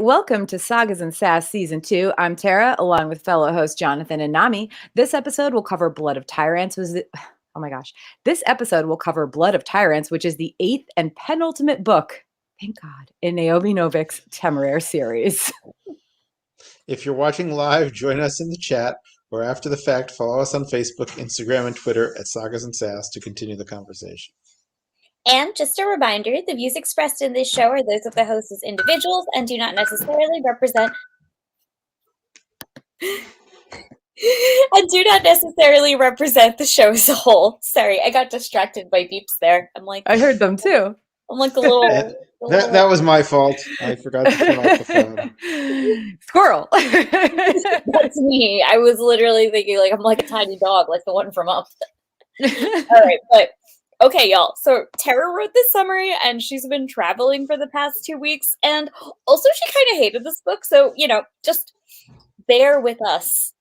welcome to Sagas and Sass Season 2. I'm Tara, along with fellow hosts Jonathan and Naomi. This episode will cover Blood of Tyrants. Oh my gosh. This episode will cover Blood of Tyrants, which is the 8th and penultimate book, thank God, in Naomi Novik's Temeraire series. If you're watching live, join us in the chat, or after the fact, follow us on Facebook, Instagram, and Twitter at Sagas and Sass to continue the conversation. And just a reminder, the views expressed in this show are those of the hosts as individuals and do not necessarily represent the show as a whole. Sorry, I got distracted by beeps there. I heard them too. I'm like a little. That was my fault. I forgot to turn off the phone. Squirrel. That's me. I was literally thinking I'm like a tiny dog, like the one from Up. All right, but. Okay, y'all. So Tara wrote this summary, and she's been traveling for the past 2 weeks, and also she kind of hated this book, so, just bear with us.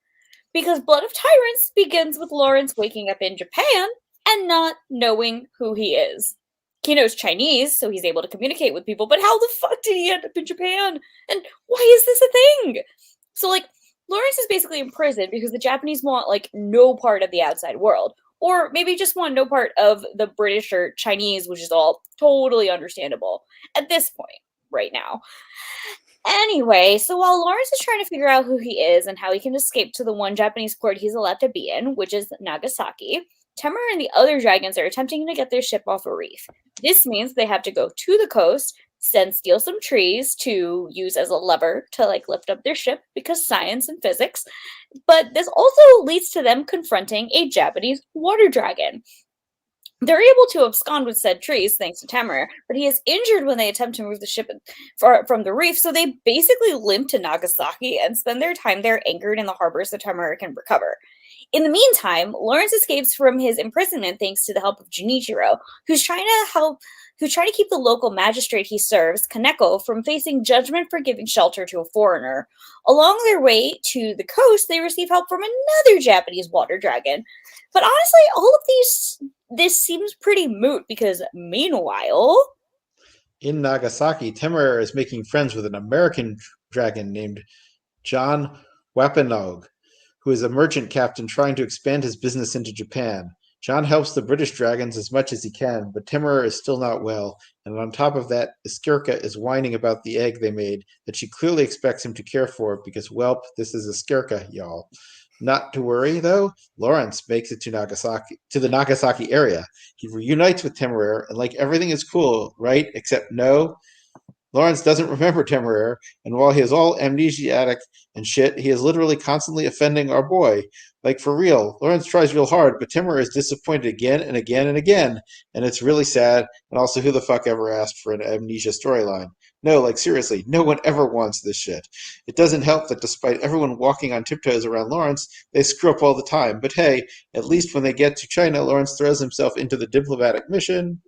Because Blood of Tyrants begins with Lawrence waking up in Japan and not knowing who he is. He knows Chinese, so he's able to communicate with people, but how the fuck did he end up in Japan? And why is this a thing? So, Lawrence is basically in prison because the Japanese want, no part of the outside world. Or maybe just want no part of the British or Chinese, which is all totally understandable at this point right now. Anyway, so while Lawrence is trying to figure out who he is and how he can escape to the one Japanese port he's allowed to be in, which is Nagasaki, Temeraire and the other dragons are attempting to get their ship off a reef. This means they have to go to the coast, steal some trees to use as a lever to lift up their ship because science and physics. But this also leads to them confronting a Japanese water dragon. They're able to abscond with said trees thanks to Temeraire, but he is injured when they attempt to move the ship from the reef, so they basically limp to Nagasaki and spend their time there anchored in the harbor so Temeraire can recover. In the meantime, Lawrence escapes from his imprisonment thanks to the help of Junichiro, who's trying to keep the local magistrate he serves, Kaneko, from facing judgment for giving shelter to a foreigner. Along their way to the coast, they receive help from another Japanese water dragon. But honestly, all of this seems pretty moot because meanwhile, in Nagasaki, Temeraire is making friends with an American dragon named John Wampanoag, who is a merchant captain trying to expand his business into Japan. John helps the British dragons as much as he can, but Temeraire is still not well, and on top of that, Iskirka is whining about the egg they made that she clearly expects him to care for because, welp, this is Iskirka, y'all. Not to worry, though, Lawrence makes it to the Nagasaki area. He reunites with Temeraire, and everything is cool, right? Except no, Lawrence doesn't remember Temeraire, and while he is all amnesiac and shit, he is literally constantly offending our boy. For real, Lawrence tries real hard, but Temeraire is disappointed again and again and again, and it's really sad, and also who the fuck ever asked for an amnesia storyline? No, seriously, no one ever wants this shit. It doesn't help that despite everyone walking on tiptoes around Lawrence, they screw up all the time, but hey, at least when they get to China, Lawrence throws himself into the diplomatic mission.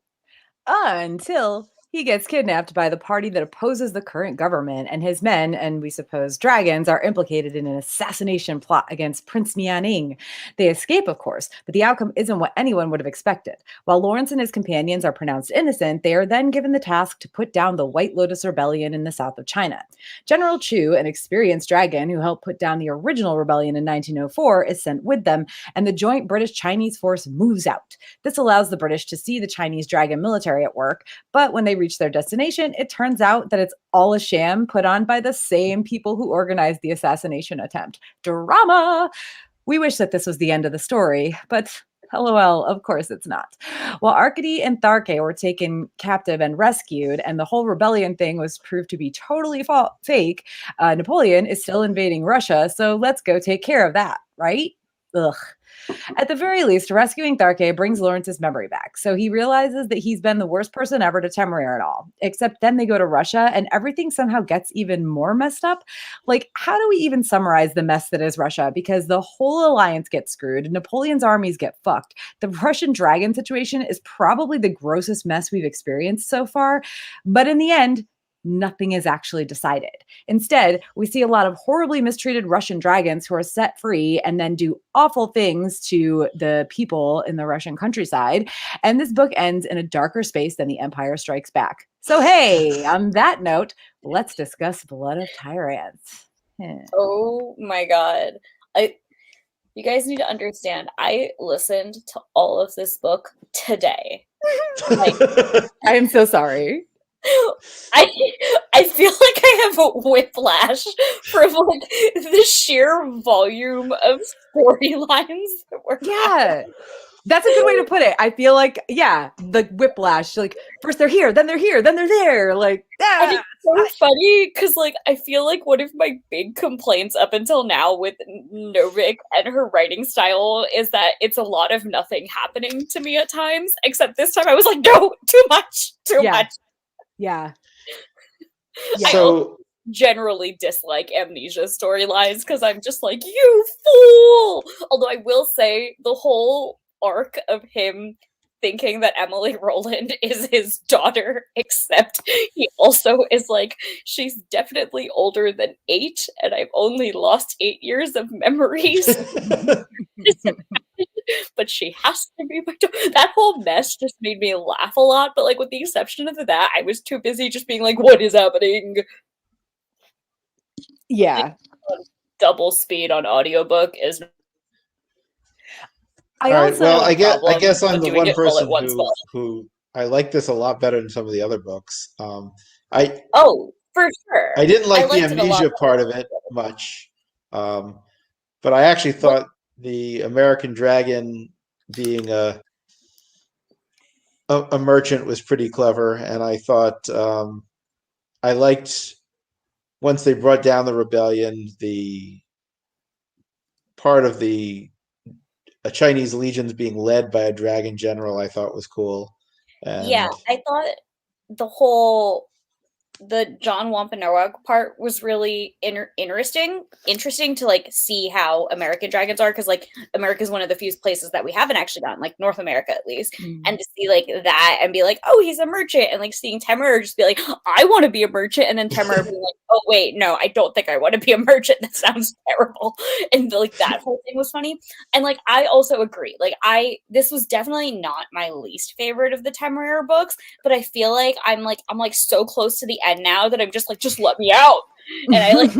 Until he gets kidnapped by the party that opposes the current government, and his men, and we suppose dragons, are implicated in an assassination plot against Prince Mianing. They escape, of course, but the outcome isn't what anyone would have expected. While Lawrence and his companions are pronounced innocent, they are then given the task to put down the White Lotus Rebellion in the south of China. General Chu, an experienced dragon who helped put down the original rebellion in 1904, is sent with them, and the joint British-Chinese force moves out. This allows the British to see the Chinese dragon military at work, but when they reach their destination, it turns out that it's all a sham put on by the same people who organized the assassination attempt. Drama! We wish that this was the end of the story, but LOL, of course it's not. While Arcady and Tharke were taken captive and rescued, and the whole rebellion thing was proved to be totally fake, Napoleon is still invading Russia, so let's go take care of that, right? Ugh. At the very least, rescuing Tharke brings Lawrence's memory back, so he realizes that he's been the worst person ever to Temeraire at all. Except then they go to Russia, and everything somehow gets even more messed up. How do we even summarize the mess that is Russia? Because the whole alliance gets screwed, Napoleon's armies get fucked. The Russian dragon situation is probably the grossest mess we've experienced so far, but in the end, nothing is actually decided. Instead, we see a lot of horribly mistreated Russian dragons who are set free and then do awful things to the people in the Russian countryside. And this book ends in a darker space than The Empire Strikes Back. So hey, on that note, let's discuss Blood of Tyrants. Oh my god. You guys need to understand, I listened to all of this book today. Like, I am so sorry. I feel like I have a whiplash from like the sheer volume of storylines that we're Yeah. That's a good way to put it. I feel like, yeah, the whiplash. Like, first they're here, then they're here, then they're there. Like, And it's so funny because, like, I feel like one of my big complaints up until now with Novik and her writing style is that it's a lot of nothing happening to me at times. Except this time I was like, no, too much, too much. Yeah. I also generally dislike Amnesia storylines because I'm just like, you fool! Although I will say the whole arc of him thinking that Emily Rowland is his daughter, except he also is like, she's definitely older than 8, and I've only lost 8 years of memories. But she has to be my daughter. That whole mess just made me laugh a lot, but like with the exception of that, I was too busy just being like, what is happening? Yeah. Double speed on audiobook is I guess I'm the one person who I like this a lot better than some of the other books. For sure. I didn't like the amnesia part of it much, but I actually thought the American Dragon being a merchant was pretty clever, and I thought I liked once they brought down the rebellion, the part of the Chinese legions being led by a dragon general, I thought was cool. And yeah, I thought the John Wampanoag part was really interesting to like see how American dragons are, because like America is one of the few places that we haven't actually gotten, like North America at least, and to see like that and be like, oh, he's a merchant, and like seeing Temeraire just be like, I want to be a merchant, and then Temeraire being like, oh wait, no, I don't think I want to be a merchant. That sounds terrible, and like that whole thing was funny. And like I also agree, like this was definitely not my least favorite of the Temeraire books, but I feel like I'm like so close to the end now that I'm just like, just let me out. And I like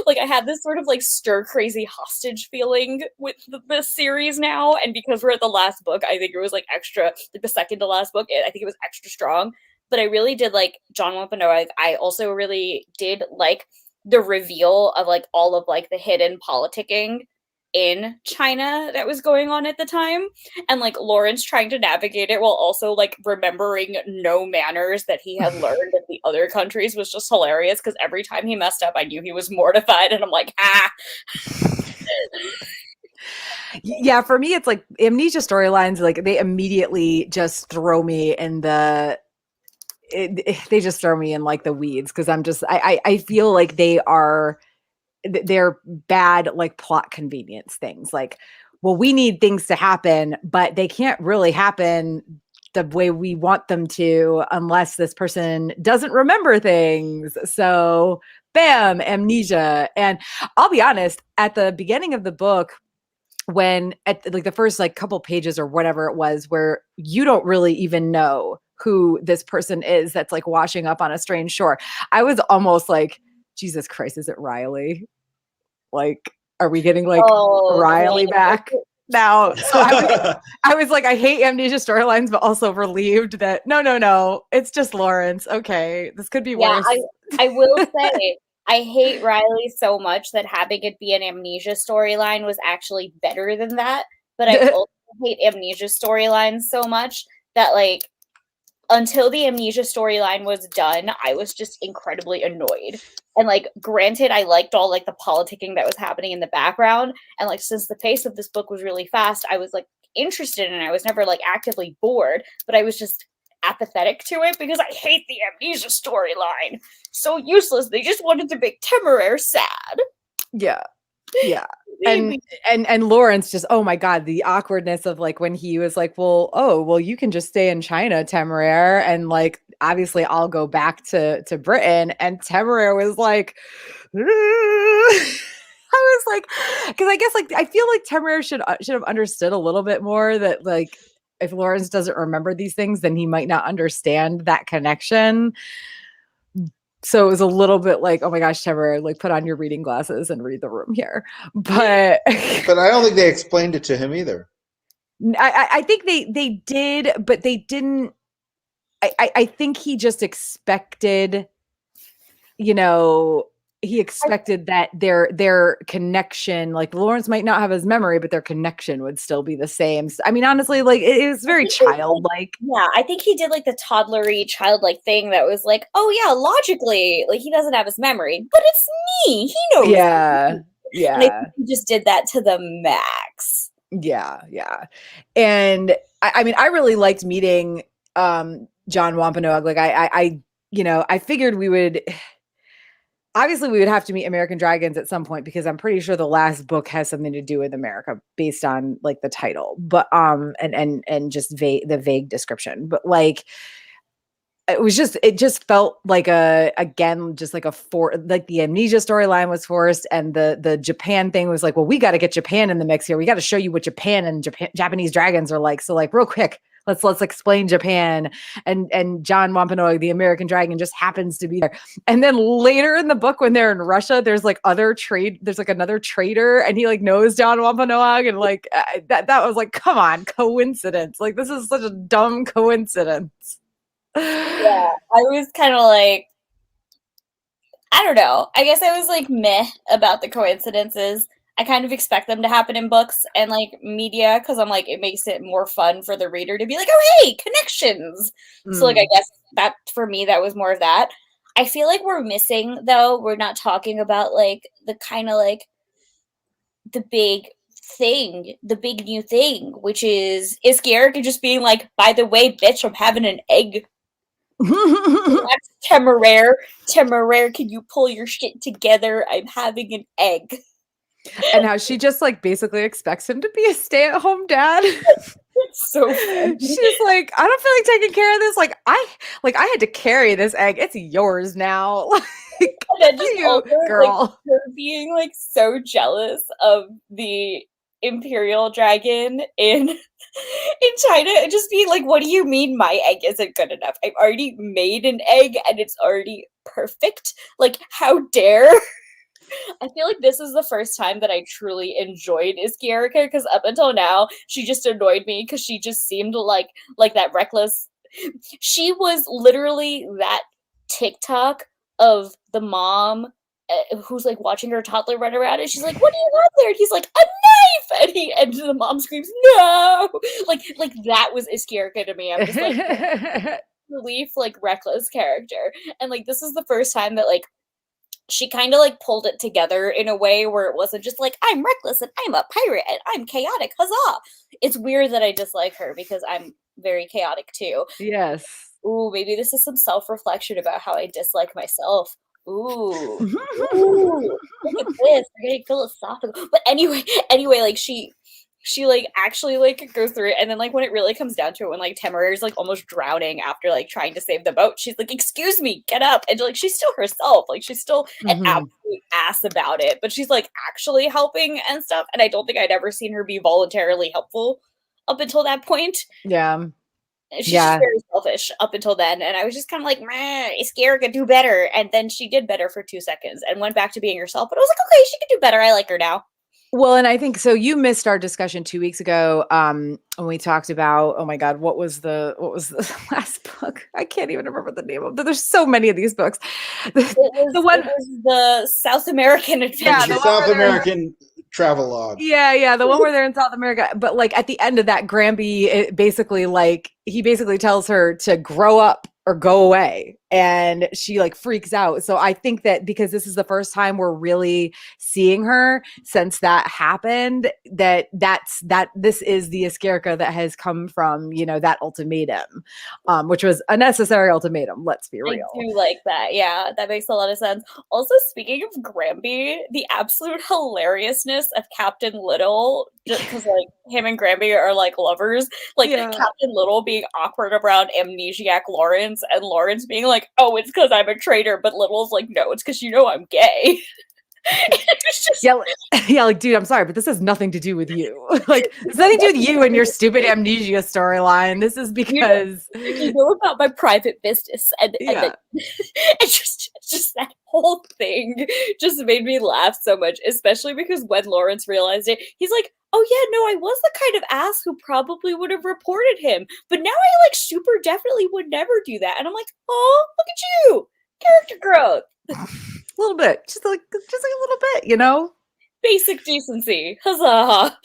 like I had this sort of like stir crazy hostage feeling with the series now, and because we're at the last book, I think it was like extra, like the second to last book, I think it was extra strong. But I really did like John Wampanoag. I also really did like the reveal of like all of like the hidden politicking in China that was going on at the time, and like Lawrence trying to navigate it while also like remembering no manners that he had learned in the other countries was just hilarious, because every time he messed up I knew he was mortified, and I'm like, Yeah, for me it's like amnesia storylines, like they immediately just throw me in they just throw me in like the weeds, because I'm just I feel like they're bad like plot convenience things. Like, well, we need things to happen, but they can't really happen the way we want them to unless this person doesn't remember things. So bam, amnesia. And I'll be honest, at the beginning of the book, when at like the first like couple pages or whatever it was, where you don't really even know who this person is that's like washing up on a strange shore, I was almost like, Jesus Christ, is it Riley? Like, are we getting like Riley back now? So I was like, I hate amnesia storylines, but also relieved that no, it's just Lawrence. Okay, this could be worse. I will say, I hate Riley so much that having it be an amnesia storyline was actually better than that. But I also hate amnesia storylines so much that like, until the amnesia storyline was done, I was just incredibly annoyed. And like, granted, I liked all like the politicking that was happening in the background, and like since the pace of this book was really fast, I was like interested, and I was never like actively bored, but I was just apathetic to it because I hate the amnesia storyline. So useless. They just wanted to make Temeraire sad. Yeah. And Lawrence just, oh my God, the awkwardness of like when he was like, well, you can just stay in China, Temeraire, and like obviously I'll go back to Britain. And Temeraire was like, I was like, because I guess like I feel like Temeraire should have understood a little bit more that like if Lawrence doesn't remember these things, then he might not understand that connection. So it was a little bit like, oh my gosh, Temeraire, like put on your reading glasses and read the room here. But But I don't think they explained it to him either. I think they did, but they didn't. I think he just expected, he expected that their connection, like Lawrence might not have his memory, but their connection would still be the same. So, I mean, honestly, like it was very childlike. Yeah, I think he did like the toddlery, childlike thing that was like, oh yeah, logically, like he doesn't have his memory, but it's me. He knows. Yeah, me. yeah. And I think he just did that to the max. Yeah, yeah. And I mean, I really liked meeting John Wampanoag. Like I figured we would have to meet American Dragons at some point, because I'm pretty sure the last book has something to do with America based on like the title, but and just the vague description. But like it just felt like the amnesia storyline was forced, and the Japan thing was like, well, we got to get Japan in the mix here. We got to show you what Japan and Japanese dragons are like. So like real quick, let's explain Japan, and John Wampanoag, the American dragon, just happens to be there. And then later in the book, when they're in Russia, there's like another trader, and he like knows John Wampanoag, and like that was like, come on, coincidence. Like this is such a dumb coincidence. Yeah, I was kind of like, I don't know. I guess I was like meh about the coincidences. I kind of expect them to happen in books and like media, because I'm like, it makes it more fun for the reader to be like, oh hey, connections. So like I guess that for me, that was more of that. I feel like we're missing, though, we're not talking about like the kind of like the big thing, the big new thing, which is Garrick just being like, by the way, bitch, I'm having an egg. That's Temeraire. Temeraire, can you pull your shit together? I'm having an egg. And how she just like basically expects him to be a stay-at-home dad. It's so funny. She's like, I don't feel like taking care of this. I had to carry this egg. It's yours now. Like, and then just also, girl. like, her being like so jealous of the Imperial dragon in China, and just being like, what do you mean my egg isn't good enough? I've already made an egg and it's already perfect. Like, how dare? I feel like this is the first time that I truly enjoyed Iskyarika, because up until now, she just annoyed me because she just seemed like that reckless. She was literally that TikTok of the mom who's like watching her toddler run around, and she's like, what do you have there? And he's like, a knife! And the mom screams, no! Like that was Iskyarika to me. I'm just like, relief, like reckless character. And like this is the first time that like she kind of like pulled it together in a way where it wasn't just like, I'm reckless and I'm a pirate and I'm chaotic, huzzah. It's weird that I dislike her because I'm very chaotic too. Yes. Ooh, maybe this is some self-reflection about how I dislike myself. Ooh. Ooh, look at this. We're getting philosophical. But anyway, like she like actually like goes through it, and then like when it really comes down to it, when like Temeraire is like almost drowning after like trying to save the boat, she's like, excuse me, get up. And like she's still herself, like she's still an absolute ass about it, but she's like actually helping and stuff. And I don't think I'd ever seen her be voluntarily helpful up until that point. Yeah. She's just very selfish up until then, and I was just kind of like, meh, Iskyarika, do better. And then she did better for 2 seconds and went back to being herself, but I was like, okay, she can do better. I like her now. Well, and I think so. You missed our discussion 2 weeks ago when we talked about, oh my God, what was the last book? I can't even remember the name of it. There's so many of these books. It was the South American Adventure. Yeah, the South American travelogue. Yeah, the one where they're in South America. But like at the end of that, Granby he basically tells her to grow up or go away, and she like freaks out. So I think that because this is the first time we're really seeing her since that happened, this is the Iskyarika that has come from, that ultimatum, which was a necessary ultimatum. Let's be real. I do like that. Yeah, that makes a lot of sense. Also, speaking of Granby, the absolute hilariousness of Captain Little, just because like him and Granby are like lovers, like Captain Little being awkward around amnesiac Lawrence, and Lawrence being like, oh, it's because I'm a traitor, but Little's like, no, it's because I'm gay. It's just Yeah, like, dude, I'm sorry, but this has nothing to do with you. Like, it's nothing to do with you and your stupid amnesia storyline. This is because you know about my private business, and yeah. it's just that whole thing just made me laugh so much, especially because when Lawrence realized it, he's like, oh yeah, no, I was the kind of ass who probably would have reported him, but now I like super definitely would never do that. And I'm like, oh, look at you, character growth. A little bit, just like a little bit, you know. Basic decency, huzzah!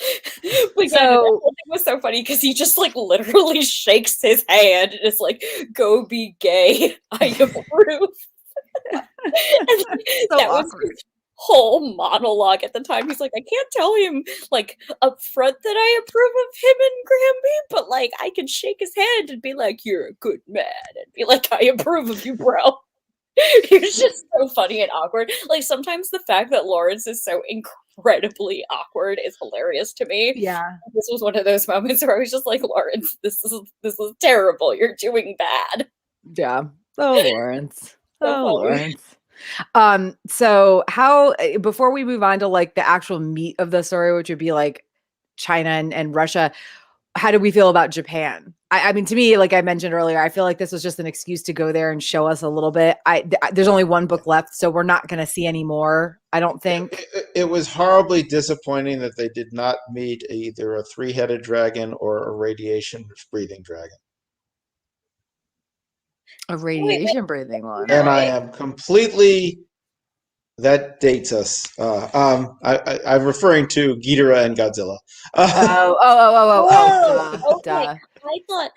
But yeah, that whole thing was so funny because he just like literally shakes his hand and is like, "Go be gay, I approve." And So that was awkward. his whole monologue at the time. He's like, I can't tell him like up front that I approve of him and Granby, but like I can shake his hand and be like, "You're a good man," and be like, "I approve of you, bro." It's just so funny and awkward. Like sometimes the fact that Lawrence is so incredibly awkward is hilarious to me. Yeah. This was one of those moments where I was just like, Lawrence, this is terrible. You're doing bad. Yeah. Oh, Lawrence. So Oh, funny. Lawrence. So how before we move on to like the actual meat of the story, which would be like China and Russia, how do we feel about Japan? I mean, to me, like I mentioned earlier, I feel like this was just an excuse to go there and show us a little bit. There's only one book left, so we're not going to see any more, I don't think. It was horribly disappointing that they did not meet either a three-headed dragon or a radiation-breathing dragon. A radiation breathing one. And I am completely... That dates us. I'm referring to Ghidorah and Godzilla. Duh. I thought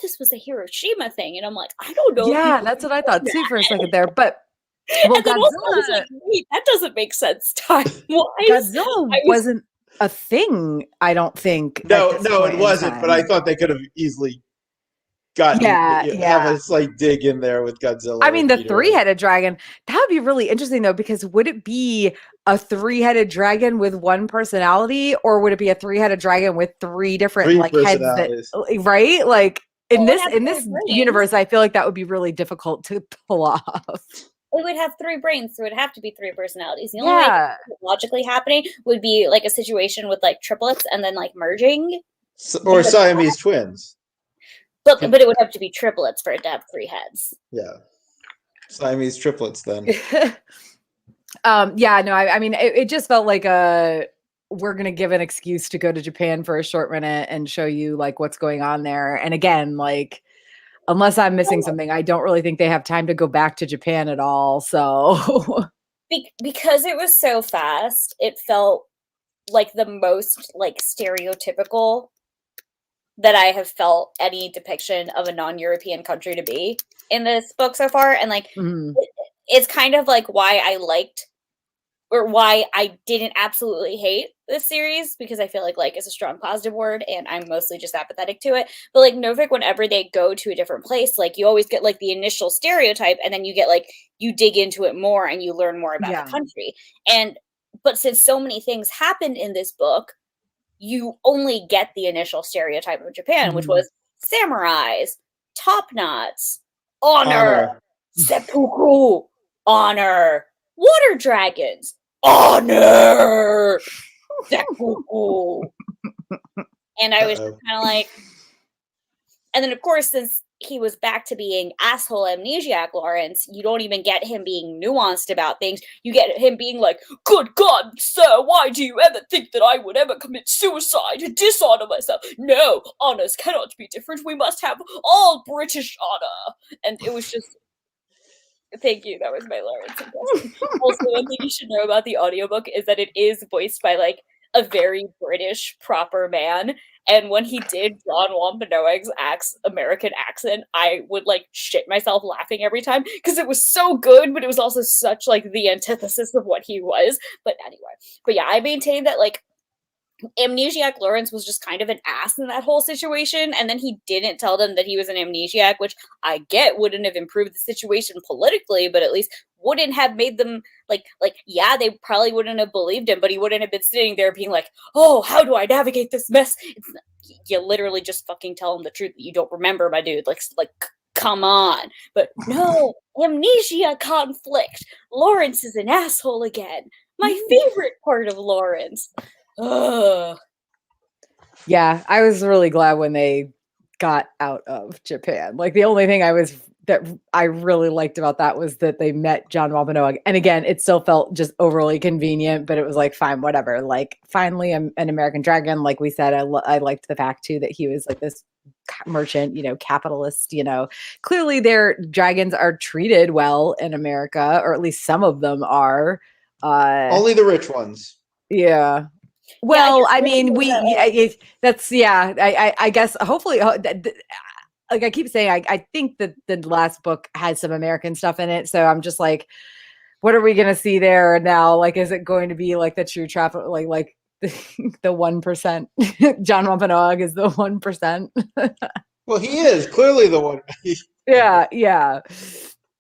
this was a Hiroshima thing, and I'm like, I don't know. Yeah, that's what I thought too for a second there. But well, and then also I was like, wait, that doesn't make sense time-wise. Godzilla wasn't a thing, I don't think. No, it wasn't. But I thought they could have easily gotten have a slight dig in there with Godzilla. I mean, the three-headed dragon, that would be really interesting though, because would it be a three-headed dragon with one personality, or would it be a three-headed dragon with three different like heads that, right? Like in this universe, I feel like that would be really difficult to pull off. It would have three brains, so it would have to be three personalities. The only way logically happening would be like a situation with like triplets and then like merging. Or Siamese twins. But it would have to be triplets for it to have three heads. Yeah. Siamese triplets then. I mean, it just felt like we're going to give an excuse to go to Japan for a short minute and show you like what's going on there. And again, like, unless I'm missing something, I don't really think they have time to go back to Japan at all. So because it was so fast, it felt like the most like stereotypical that I have felt any depiction of a non-European country to be in this book so far. And like, it's kind of like why I liked or why I didn't absolutely hate this series, because I feel like is a strong positive word and I'm mostly just apathetic to it. But like Novik, whenever they go to a different place, like you always get like the initial stereotype and then you get like, you dig into it more and you learn more about the country. But since so many things happened in this book, you only get the initial stereotype of Japan, which was samurais, top knots, honor, seppuku, honor, water dragons, honor, seppuku. And I was just kind of like, and then of course, since he was back to being asshole amnesiac Lawrence, you don't even get him being nuanced about things. You get him being like, good God, sir, why do you ever think that I would ever commit suicide and dishonor myself? No, honors cannot be different. We must have all British honor. And it was just, thank you, that was my Lawrence impression. Also, one thing you should know about the audiobook is that it is voiced by like a very British proper man. And when he did John Wampanoag's American accent, I would like shit myself laughing every time because it was so good, but it was also such like the antithesis of what he was. But anyway, I maintain that like amnesiac Lawrence was just kind of an ass in that whole situation, and then he didn't tell them that he was an amnesiac, which I get wouldn't have improved the situation politically, but at least wouldn't have made them like they probably wouldn't have believed him, but he wouldn't have been sitting there being like, oh, how do I navigate this mess? You literally just fucking tell him the truth that you don't remember, my dude. Like come on. But no, amnesia conflict. Lawrence is an asshole again. My favorite part of Lawrence. Ugh. Yeah, I was really glad when they got out of Japan. Like the only thing that I really liked about that was that they met John Wampanoag. And again, it still felt just overly convenient, but it was like, fine, whatever. Like finally an American dragon. Like we said, I liked the fact too that he was like this merchant, capitalist, clearly their dragons are treated well in America, or at least some of them are. Only the rich ones. Yeah. Well, I mean, I guess hopefully, like I keep saying, I think that the last book had some American stuff in it. So I'm just like, what are we going to see there now? Like, is it going to be like the true traffic, like the 1%? John Wampanoag is the 1%. Well, he is clearly the one. Yeah.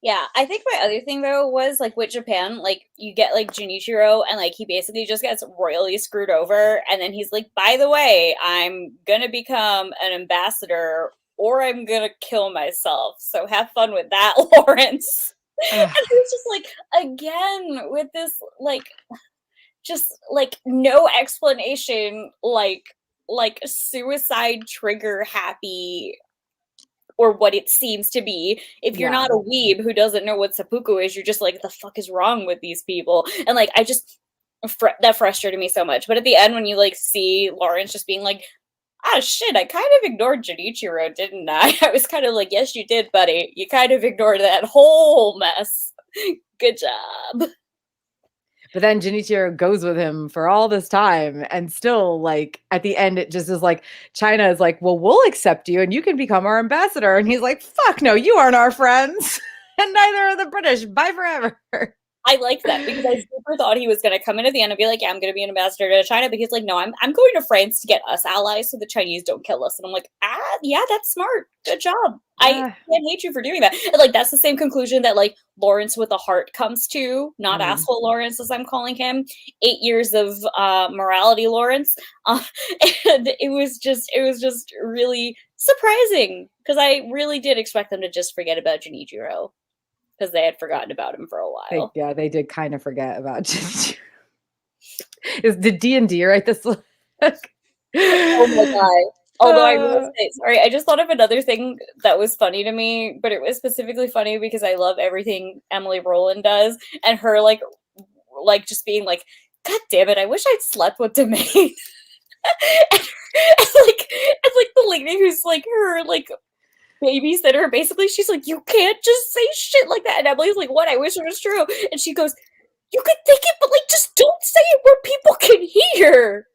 Yeah, I think my other thing though was like with Japan, like you get like Junichiro and like he basically just gets royally screwed over, and then he's like, by the way, I'm gonna become an ambassador or I'm gonna kill myself. So have fun with that, Lawrence. And it's just like again with this like just like no explanation, like suicide trigger happy, or what it seems to be. If you're not a weeb who doesn't know what seppuku is, you're just like, the fuck is wrong with these people? And like, I just, that frustrated me so much. But at the end, when you like see Lawrence just being like, ah, shit, I kind of ignored Junichiro, didn't I? I was kind of like, yes, you did, buddy. You kind of ignored that whole mess. Good job. But then Junichiro goes with him for all this time, and still, like, at the end, it just is like, China is like, well, we'll accept you and you can become our ambassador. And he's like, fuck no, you aren't our friends. And neither are the British. Bye forever. I liked that because I super thought he was going to come in at the end and be like, yeah, I'm going to be an ambassador to China. But he's like, no, I'm going to France to get us allies so the Chinese don't kill us. And I'm like, yeah, that's smart. Good job. I can't hate you for doing that. And like, that's the same conclusion that like Lawrence with a heart comes to, not asshole Lawrence as I'm calling him. 8 years of morality Lawrence. And it was just really surprising because I really did expect them to just forget about Junichiro, because they had forgotten about him for a while. They did kind of forget about Junichiro. Did D&D write this? Oh my god. Although I will say, sorry, I just thought of another thing that was funny to me, but it was specifically funny because I love everything Emily Rowland does, and her like just being like, God damn it, I wish I'd slept with Domain. and the lady who's like her like babysitter, basically, she's like, you can't just say shit like that. And Emily's like, what? I wish it was true. And she goes, you could think it, but like, just don't say it where people can hear.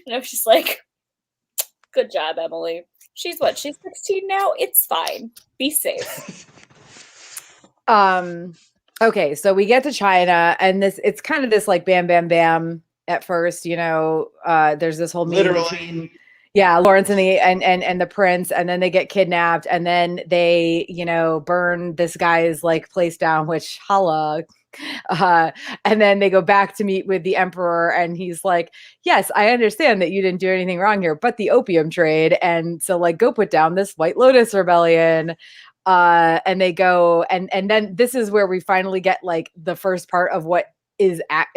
And I was just like, good job, Emily. She's 16 now? It's fine. Be safe. Okay, so we get to China, and it's kind of this like bam, bam, bam at first, there's this whole meeting between Lawrence and the prince, and then they get kidnapped, and then they, burn this guy's like place down, which holla. And then they go back to meet with the emperor, and he's like, yes, I understand that you didn't do anything wrong here, but the opium trade, and so like go put down this White Lotus rebellion. And they go, and then this is where we finally get like the first part of what is I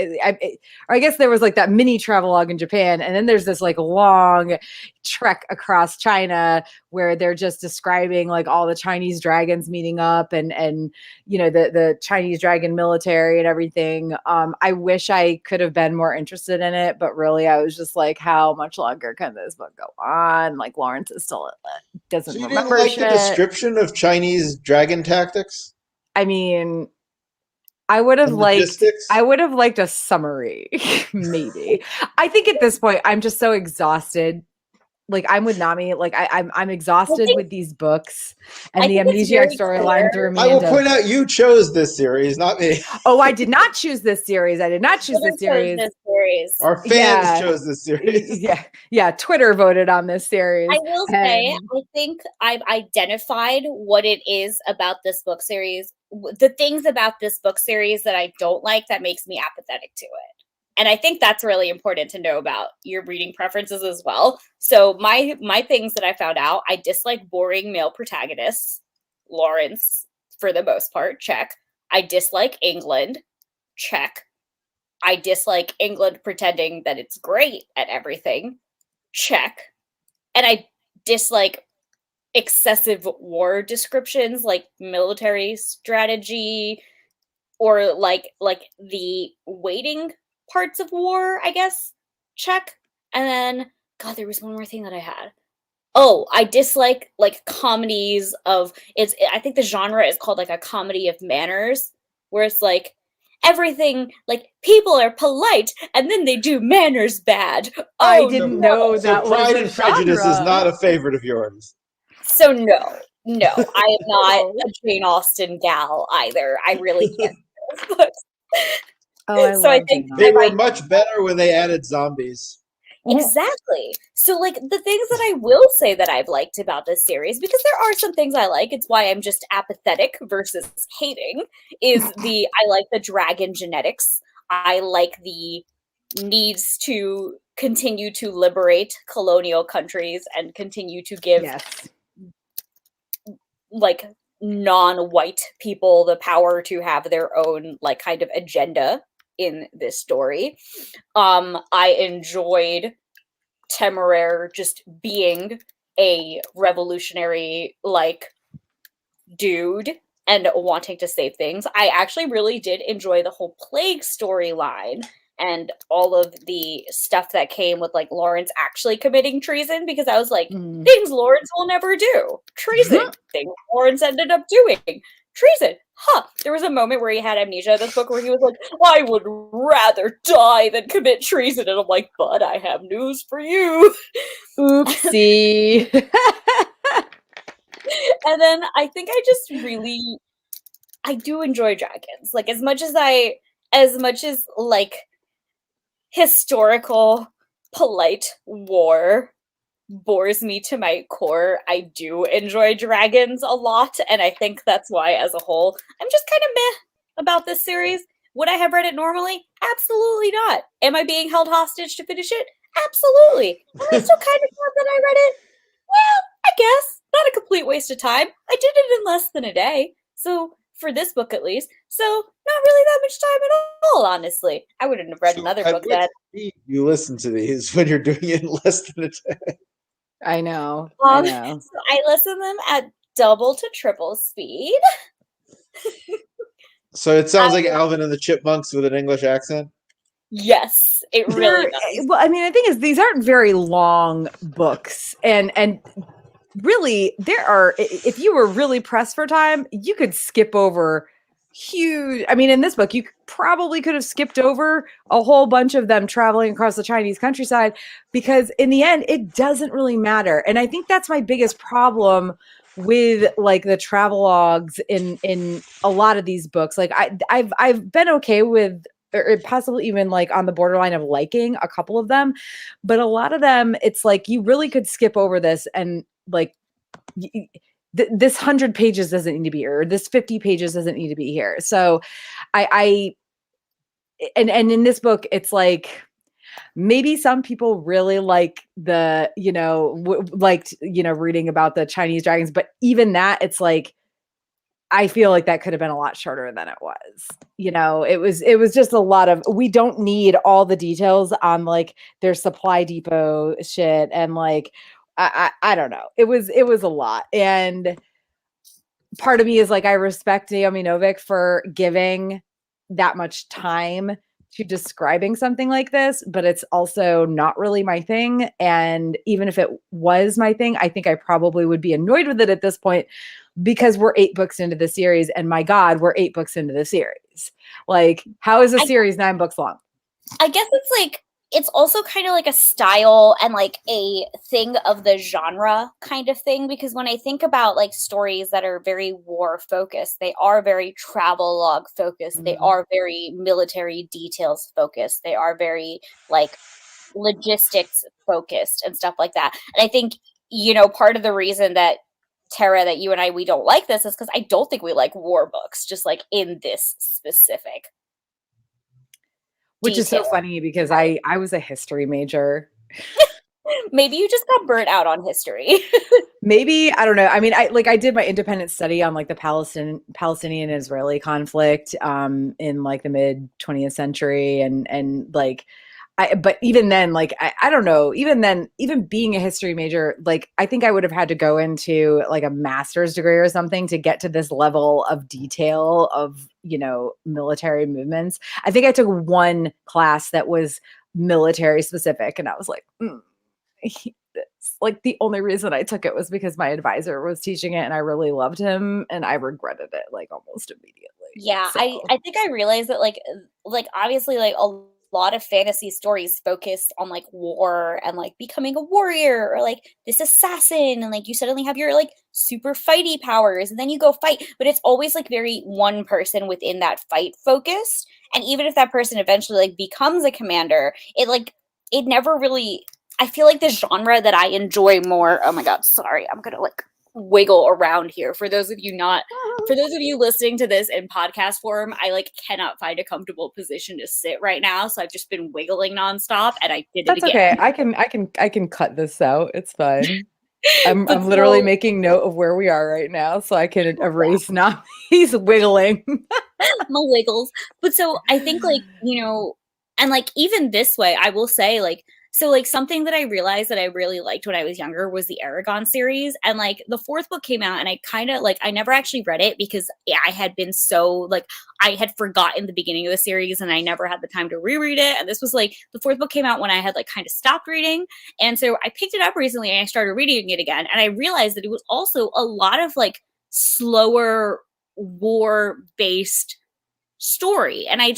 guess there was like that mini travelogue in Japan, and then there's this like long trek across China where they're just describing like all the Chinese dragons meeting up, and the Chinese dragon military and everything. I wish I could have been more interested in it, but really I was just like, how much longer can this book go on? Like Lawrence is still doesn't remember. Didn't like the description of Chinese dragon tactics? I mean, I would have liked a summary, maybe. I think at this point I'm just so exhausted. Like I'm with Naomi. Like I'm exhausted with these books, and the amnesiac storyline threw me. I will point out you chose this series, not me. Oh, I did not choose this series. Our fans chose this series. Yeah. Twitter voted on this series. I will say, I think I've identified what it is about this book series. The things about this book series that I don't like that makes me apathetic to it. And I think that's really important to know about your reading preferences as well. So my things that I found out, I dislike boring male protagonists. Lawrence for the most part. Check. I dislike England. Check. I dislike England pretending that it's great at everything. Check. And I dislike excessive war descriptions, like military strategy, or like the waiting parts of war, I guess. Check. And then, God, there was one more thing that I had. Oh, I dislike like comedies of I think the genre is called like a comedy of manners, where it's like everything, like people are polite and then they do manners bad. I Oh, didn't no. know So that was Pride a and Prejudice is genre. not a favorite of yours. So no, I am not a Jane Austen gal either. I really can't. But, Oh, I so love I think Jane They I were might much better when they added zombies. exactly. So like the things that I will say that I've liked about this series, because there are some things I like, it's why I'm just apathetic versus hating, is I like the dragon genetics. I like the needs to continue to liberate colonial countries and continue to give Yes. like non-white people the power to have their own like kind of agenda in this story. I enjoyed Temeraire just being a revolutionary like dude and wanting to save things. I actually really did enjoy the whole plague storyline and all of the stuff that came with like Lawrence actually committing treason, because I was like, things Lawrence will never do. Treason. Things Lawrence ended up doing. Treason. There was a moment where he had amnesia in this book where he was like, I would rather die than commit treason. And I'm like, but I have news for you. Oopsie. And then I think I do enjoy dragons. Like as much as like historical polite war bores me to my core, I do enjoy dragons a lot, and I think that's why as a whole I'm just kind of meh about this series. Would I have read it normally? Absolutely not. Am I being held hostage to finish it? Absolutely. Am I still kind of glad that I read it? Well, I guess. Not a complete waste of time. I did it in less than a day. So, for this book at least. So, not really that much time at all, honestly. I wouldn't have read another book that. You listen to these when you're doing it in less than a day. I know. So I listen them at double to triple speed. So it sounds like Alvin and the Chipmunks with an English accent. Yes, it really does. Well, I mean, the thing is, these aren't very long books, and really, there are. If you were really pressed for time, you could skip over huge. I mean, in this book, you probably could have skipped over a whole bunch of them traveling across the Chinese countryside, because in the end, it doesn't really matter. And I think that's my biggest problem with like the travelogues in a lot of these books. Like I've been okay with, or possibly even like on the borderline of liking a couple of them, but a lot of them, it's like you really could skip over this, and like this 100 pages doesn't need to be here, or this 50 pages doesn't need to be here. So and in this book, it's like maybe some people really like the, liked, reading about the Chinese dragons, but even that, it's like, I feel like that could have been a lot shorter than it was. It was just a lot of, we don't need all the details on like their supply depot shit. And like, I don't know. It was a lot. And part of me is like, I respect Naomi Novik for giving that much time to describing something like this, but it's also not really my thing. And even if it was my thing, I think I probably would be annoyed with it at this point, because we're 8 books into the series, and my God, we're 8 books into the series. Like, how is a series 9 books long? I guess it's like, it's also kind of like a style and like a thing of the genre kind of thing, because when I think about like stories that are very war focused, they are very travelogue focused, they are very military details focused, they are very like logistics focused and stuff like that. And I think, part of the reason that Tara, that you and we don't like this is because I don't think we like war books, just like in this specific. Which is so funny, because I was a history major. Maybe you just got burnt out on history. Maybe, I don't know. I mean, I did my independent study on like the Palestinian Israeli conflict in like the mid 20th century, and like but even then, like I don't know, even then, even being a history major, like I think I would have had to go into like a master's degree or something to get to this level of detail of, you know, military movements. I think I took one class that was military specific, and I was like, I hate this. Like the only reason I took it was because my advisor was teaching it and I really loved him, and I regretted it like almost immediately. Yeah, So I think I realized that like obviously like a lot of fantasy stories focused on like war and like becoming a warrior or like this assassin, and like you suddenly have your like super fighty powers and then you go fight, but it's always like very one person within that fight focused. And even if that person eventually like becomes a commander, it never really, I feel like the genre that I enjoy more. Oh my god, sorry, I'm gonna like wiggle around here for those of you listening to this in podcast form. I like cannot find a comfortable position to sit right now, so I've just been wiggling nonstop, and I did it that's again. okay. I can cut this out. It's fine. I'm But literally so, making note of where we are right now so I can erase now. He's wiggling. my wiggles. But so I think like, you know, and like even this way, I will say like, so like something that I realized that I really liked when I was younger was the Aragon series. And like the fourth book came out and I kind of like, I never actually read it because I had been so like, I had forgotten the beginning of the series and I never had the time to reread it. And this was like, the fourth book came out when I had like kind of stopped reading. And so I picked it up recently and I started reading it again. And I realized that it was also a lot of like slower war based story. And I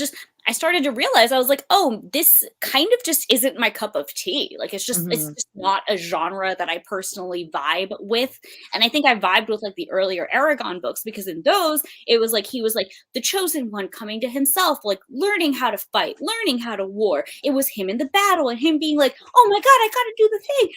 started to realize, I was like, oh, this kind of just isn't my cup of tea. Like it's just not a genre that I personally vibe with. And I think I vibed with like the earlier Aragon books because in those it was like he was like the chosen one coming to himself, like learning how to fight, learning how to war. It was him in the battle and him being like, oh my god, I gotta do the thing.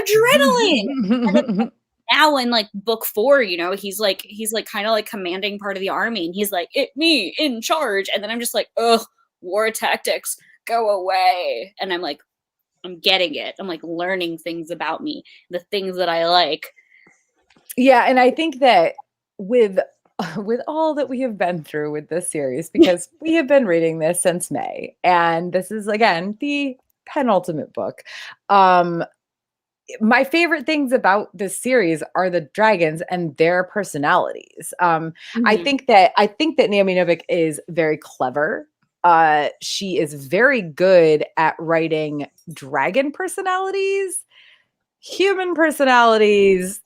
Adrenaline. And then now in like book 4, you know, he's like kind of like commanding part of the army and he's like, me in charge. And then I'm just like, ugh, war tactics, go away. And I'm like, I'm getting it. I'm like learning things about me, the things that I like. Yeah, and I think that with all that we have been through with this series, because we have been reading this since May, and this is again the penultimate book. My favorite things about this series are the dragons and their personalities. I think that Naomi Novik is very clever. She is very good at writing dragon personalities, human personalities,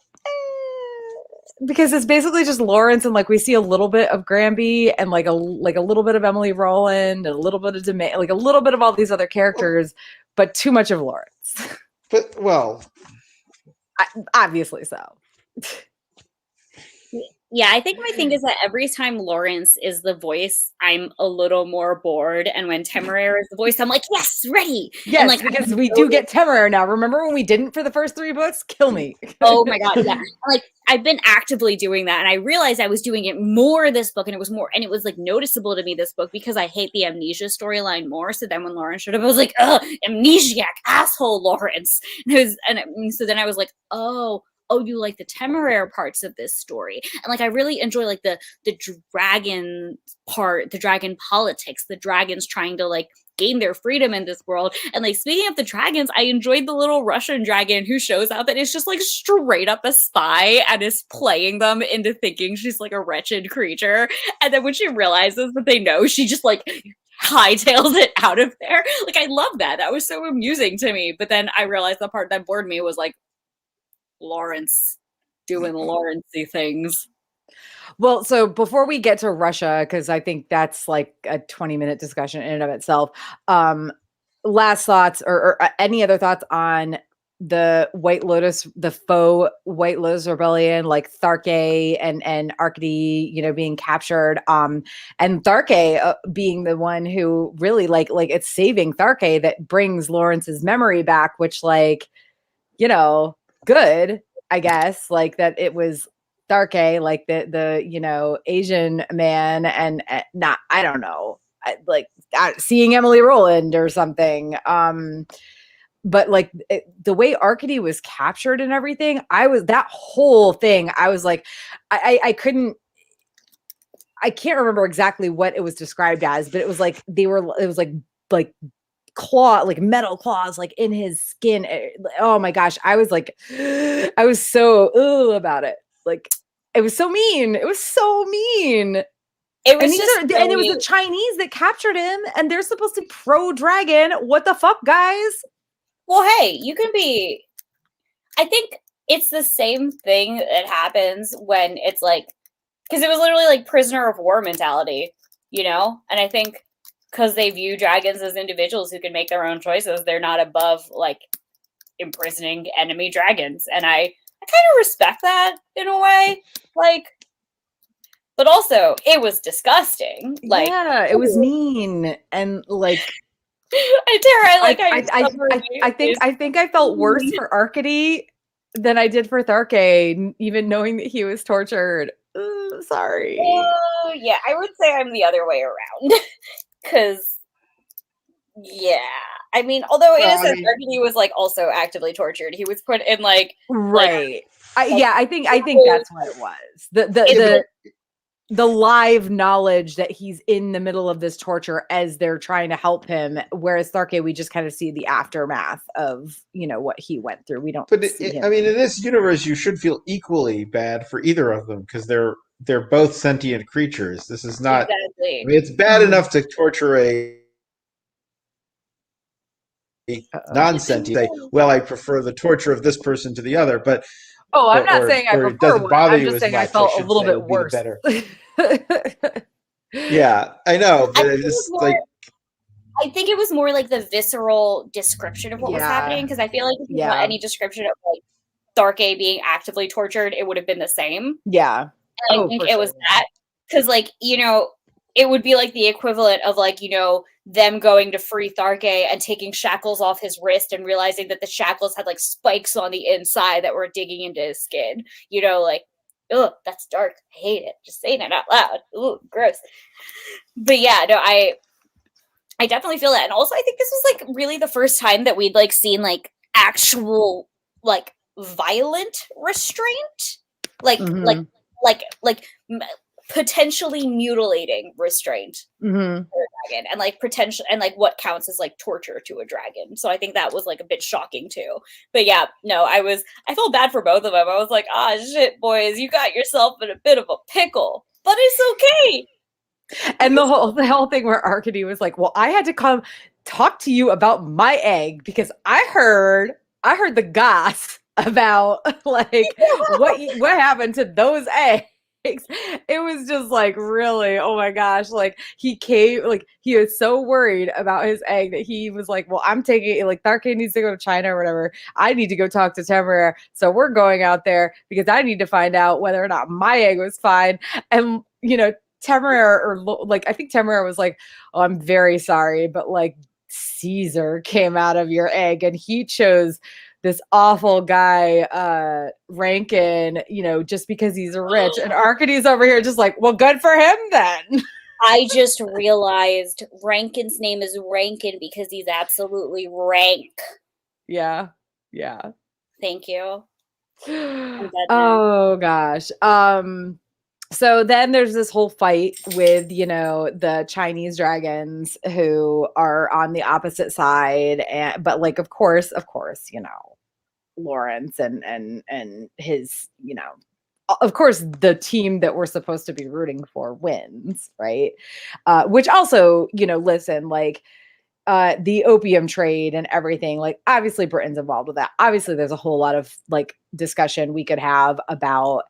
because it's basically just Lawrence, and like we see a little bit of Granby and like a little bit of Emily Rowland and a little bit of like a little bit of all these other characters, but too much of Lawrence. But well, obviously so. Yeah, I think my thing is that every time Lawrence is the voice, I'm a little more bored. And when Temeraire is the voice, I'm like, yes, ready. Yes, and like, because we do get Temeraire now. Remember when we didn't for the first 3 books? Kill me. Oh my god, yeah. Like I've been actively doing that, and I realized I was doing it more this book, and it was like noticeable to me this book because I hate the amnesia storyline more. So then when Lawrence showed up, I was like, ugh, amnesiac asshole Lawrence. So then I was like, oh, you like the Temeraire parts of this story. And like I really enjoy like the dragon part, the dragon politics, the dragons trying to like gain their freedom in this world. And like speaking of the dragons, I enjoyed the little Russian dragon who shows up and is just like straight up a spy and is playing them into thinking she's like a wretched creature. And then when she realizes that they know, she just like hightails it out of there. Like I love that. That was so amusing to me. But then I realized the part that bored me was like Lawrence doing Lawrence-y things. Well, so before we get to Russia, because I think that's like a 20-minute discussion in and of itself, last thoughts or any other thoughts on the White Lotus, the faux White Lotus rebellion, like Tharke and Arcady, you know, being captured, and Tharke being the one who really like it's saving Tharke that brings Lawrence's memory back, which like, you know, good, I guess, like that it was Tharke, like the you know, Asian man, and not, I don't know, seeing Emily Rowland or something. but like the way Arcady was captured and everything, that whole thing, I was like, I couldn't, I can't remember exactly what it was described as, but it was like it was like claw, like metal claws, like in his skin. Oh my gosh, I was like, I was so about it. Like it was so mean. It was so mean. It was and it was the Chinese that captured him, and they're supposed to be pro-dragon. What the fuck, guys? Well, hey, you can be. I think it's the same thing that happens when it's like, because it was literally like prisoner of war mentality, you know? And I think because they view dragons as individuals who can make their own choices, they're not above like imprisoning enemy dragons. And I kind of respect that in a way. Like, but also it was disgusting. Like, yeah, it was mean. And like Tara, I think I felt worse for Arcady than I did for Tharke, even knowing that he was tortured. Ooh, sorry. Oh, yeah, I would say I'm the other way around. Because, yeah. I mean, although innocent Arcady was like also actively tortured. He was put in like right. I think that's what it was. The live knowledge that he's in the middle of this torture as they're trying to help him, whereas Tharke, we just kind of see the aftermath of, you know, what he went through. We don't. But I mean, in this universe, you should feel equally bad for either of them because they're both sentient creatures. This is not. Exactly. I mean, it's bad enough to torture a non-sentient. Say, well, I prefer the torture of this person to the other, but. I'm not saying I prefer. It doesn't bother I'm you just as saying much. I felt a little bit worse. Better. Yeah, I know, but it's just like. I think it was more like the visceral description of what was happening, because I feel like if you want any description of like Tharke being actively tortured, it would have been the same. Yeah. And I think it was that, because like, you know, it would be like the equivalent of like, you know, them going to free Tharke and taking shackles off his wrist and realizing that the shackles had like spikes on the inside that were digging into his skin. You know, like, ugh, that's dark. I hate it. Just saying it out loud. Ooh, gross. But yeah, no, I definitely feel that. And also I think this was like really the first time that we'd like seen like actual like violent restraint. Like potentially mutilating restraint for a dragon, and like potential, and like what counts as like torture to a dragon. So I think that was like a bit shocking too. But yeah, no, I felt bad for both of them. I was like, shit, boys, you got yourself in a bit of a pickle, but it's okay. And the whole thing where Arcady was like, well, I had to come talk to you about my egg because I heard the goss about like what happened to those eggs. It was just like, really, oh my gosh, like he came, like he was so worried about his egg that he was like, well, I'm taking it, like Tharke needs to go to China or whatever, I need to go talk to Temeraire, so we're going out there because I need to find out whether or not my egg was fine. And you know, Temeraire, or like I think Temeraire was like, oh, I'm very sorry, but like Caesar came out of your egg and he chose this awful guy, Rankin, you know, just because he's rich. And Arcady's over here just like, well, good for him then. I just realized Rankin's name is Rankin because he's absolutely rank. Yeah. Thank you. Oh gosh. So then there's this whole fight with, you know, the Chinese dragons who are on the opposite side, but like of course, you know, Lawrence and his, you know, of course the team that we're supposed to be rooting for wins, right? Which also, you know, listen, like the opium trade and everything, like obviously Britain's involved with that. Obviously there's a whole lot of like discussion we could have about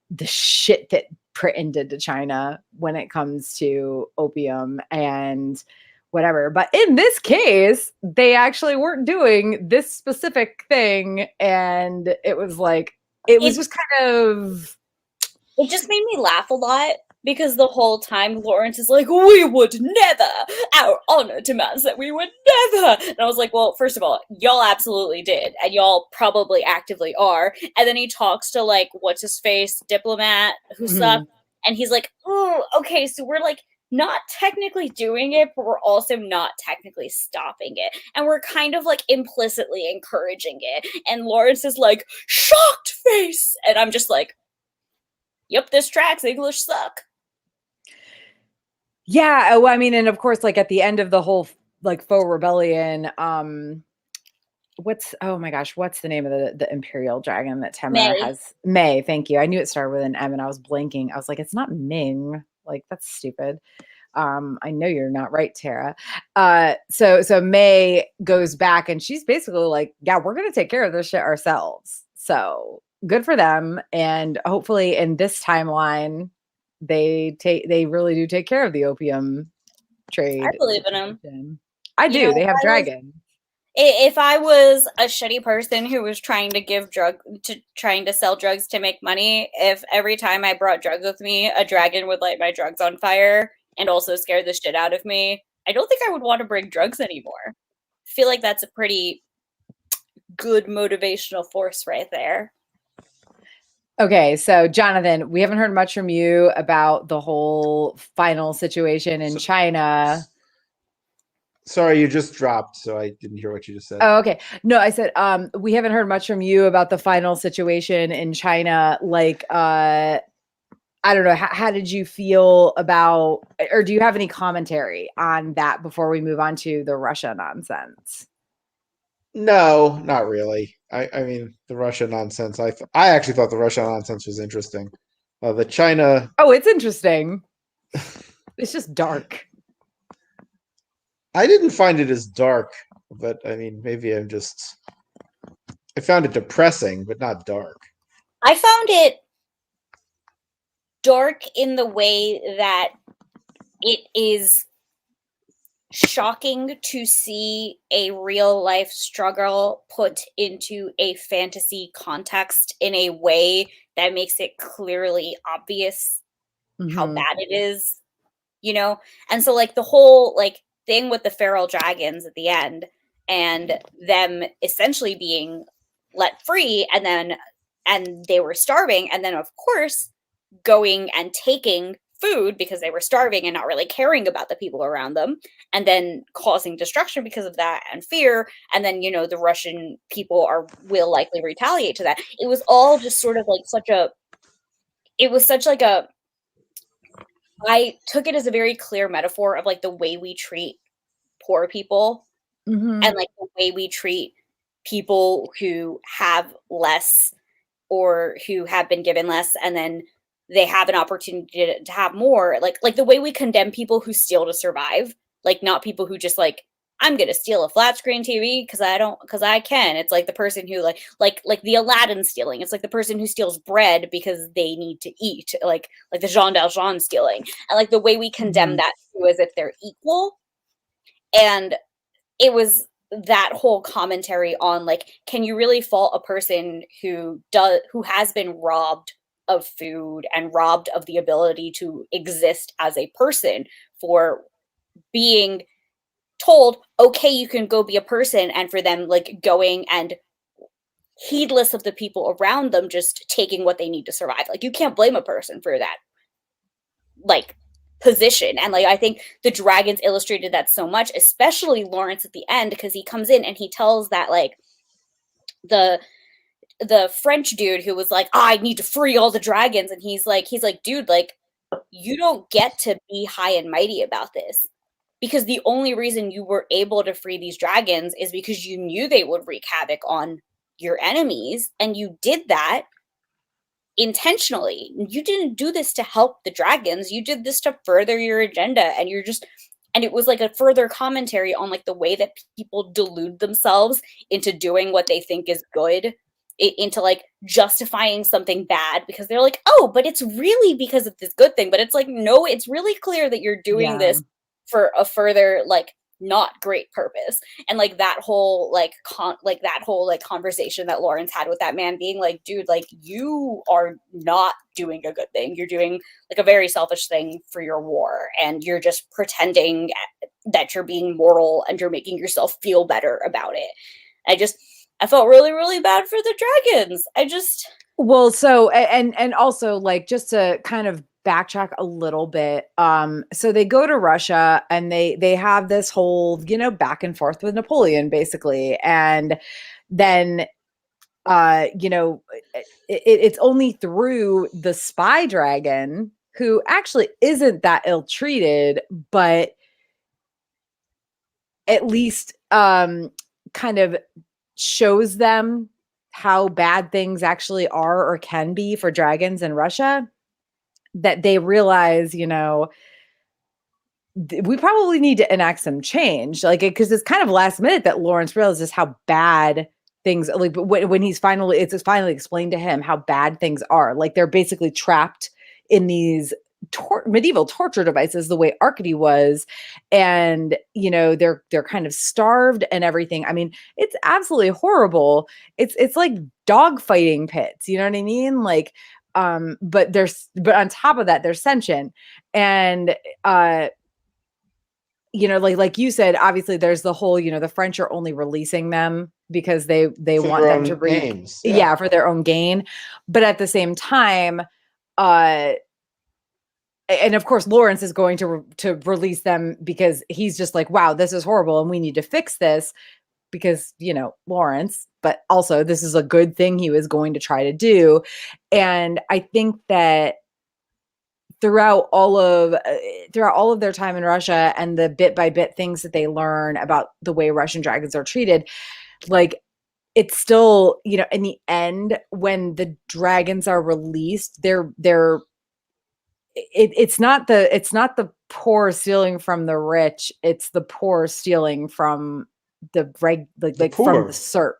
the shit that Britain did to China when it comes to opium and whatever. But in this case, they actually weren't doing this specific thing. And it was like, it was just kind of... It just made me laugh a lot because the whole time Lawrence is like, we would never, our honor demands that we would never. And I was like, well, first of all, y'all absolutely did. And y'all probably actively are. And then he talks to like, what's his face, diplomat who sucked. And he's like, oh, okay, so we're like not technically doing it, but we're also not technically stopping it. And we're kind of like implicitly encouraging it. And Lawrence is like, shocked face. And I'm just like, yep, this tracks. English suck. Yeah. Oh, I mean, and of course, like at the end of the whole like faux rebellion, what's the name of the Imperial dragon that Temeraire has? May, thank you. I knew it started with an M and I was blanking. I was like, it's not Ming. Like, that's stupid. I know you're not right, Tara. So May goes back and she's basically like, yeah, we're gonna take care of this shit ourselves. So good for them. And hopefully in this timeline, they really do take care of the opium trade. I believe in them. I do. They have dragons. If I was a shitty person who was trying to sell drugs to make money, if every time I brought drugs with me, a dragon would light my drugs on fire and also scare the shit out of me, I don't think I would want to bring drugs anymore. I feel like that's a pretty good motivational force right there. Okay, so Jonathan, we haven't heard much from you about the whole final situation in China. Sorry, you just dropped, so I didn't hear what you just said. Oh, okay. No, I said we haven't heard much from you about the final situation in China. Like, I don't know. How did you feel about, or do you have any commentary on that before we move on to the Russia nonsense? No, not really. I mean, the Russia nonsense. I actually thought the Russia nonsense was interesting. The China. Oh, it's interesting. It's just dark. I didn't find it as dark, but I mean, maybe I found it depressing, but not dark. I found it dark in the way that it is shocking to see a real life struggle put into a fantasy context in a way that makes it clearly obvious how bad it is, you know? And so like the whole like thing with the feral dragons at the end and them essentially being let free and they were starving, and then of course going and taking food because they were starving and not really caring about the people around them, and then causing destruction because of that and fear, and then the Russian people will likely retaliate to that. It was all just sort of like I took it as a very clear metaphor of like the way we treat poor people and like the way we treat people who have less or who have been given less and then they have an opportunity to have more, like the way we condemn people who steal to survive, like not people who just like, I'm going to steal a flat screen TV because I can. It's like the person who like the Aladdin stealing. It's like the person who steals bread because they need to eat, like the Jean Valjean stealing, and like the way we condemn that too, as if they're equal. And it was that whole commentary on like, can you really fault a person who has been robbed of food and robbed of the ability to exist as a person for being told, okay, you can go be a person, and for them like going and heedless of the people around them, just taking what they need to survive. Like you can't blame a person for that like position. And like I think the dragons illustrated that so much, especially Lawrence at the end, because he comes in and he tells that like the French dude who was like, I need to free all the dragons, and he's like, dude, like you don't get to be high and mighty about this, because the only reason you were able to free these dragons is because you knew they would wreak havoc on your enemies, and you did that intentionally. You didn't do this to help the dragons. You did this to further your agenda, and and it was like a further commentary on like the way that people delude themselves into doing what they think is good, into like justifying something bad because they're like, oh, but it's really because of this good thing. But it's like, no, it's really clear that you're doing this for a further like not great purpose. And like that whole conversation that Lawrence had with that man being like, dude, like you are not doing a good thing. You're doing like a very selfish thing for your war, and you're just pretending that you're being moral and you're making yourself feel better about it. I felt really, really bad for the dragons. Well, so, and also like, just to kind of backtrack a little bit. So they go to Russia and they have this whole, back and forth with Napoleon, basically. And then it's only through the spy dragon, who actually isn't that ill-treated, but at least kind of shows them how bad things actually are or can be for dragons in Russia, that they realize, we probably need to enact some change, because it's kind of last minute that Lawrence realizes how bad things, like, when it's finally explained to him how bad things are. Like, they're basically trapped in these medieval torture devices, the way Arcady was, and they're kind of starved and everything. I mean, it's absolutely horrible. It's like dog fighting pits, you know what I mean? Like, but on top of that, they're sentient. And like you said, obviously there's the whole, the French are only releasing them because they want them to breed games. Yeah, for their own gain. But at the same time, and of course Lawrence is going to release them because he's just like, wow, this is horrible and we need to fix this, because Lawrence, but also this is a good thing he was going to try to do. And I think that throughout all of their time in Russia and the bit by bit things that they learn about the way Russian dragons are treated, like, it's still, in the end, when the dragons are released, it's not the poor stealing from the rich, it's the poor stealing from the poor.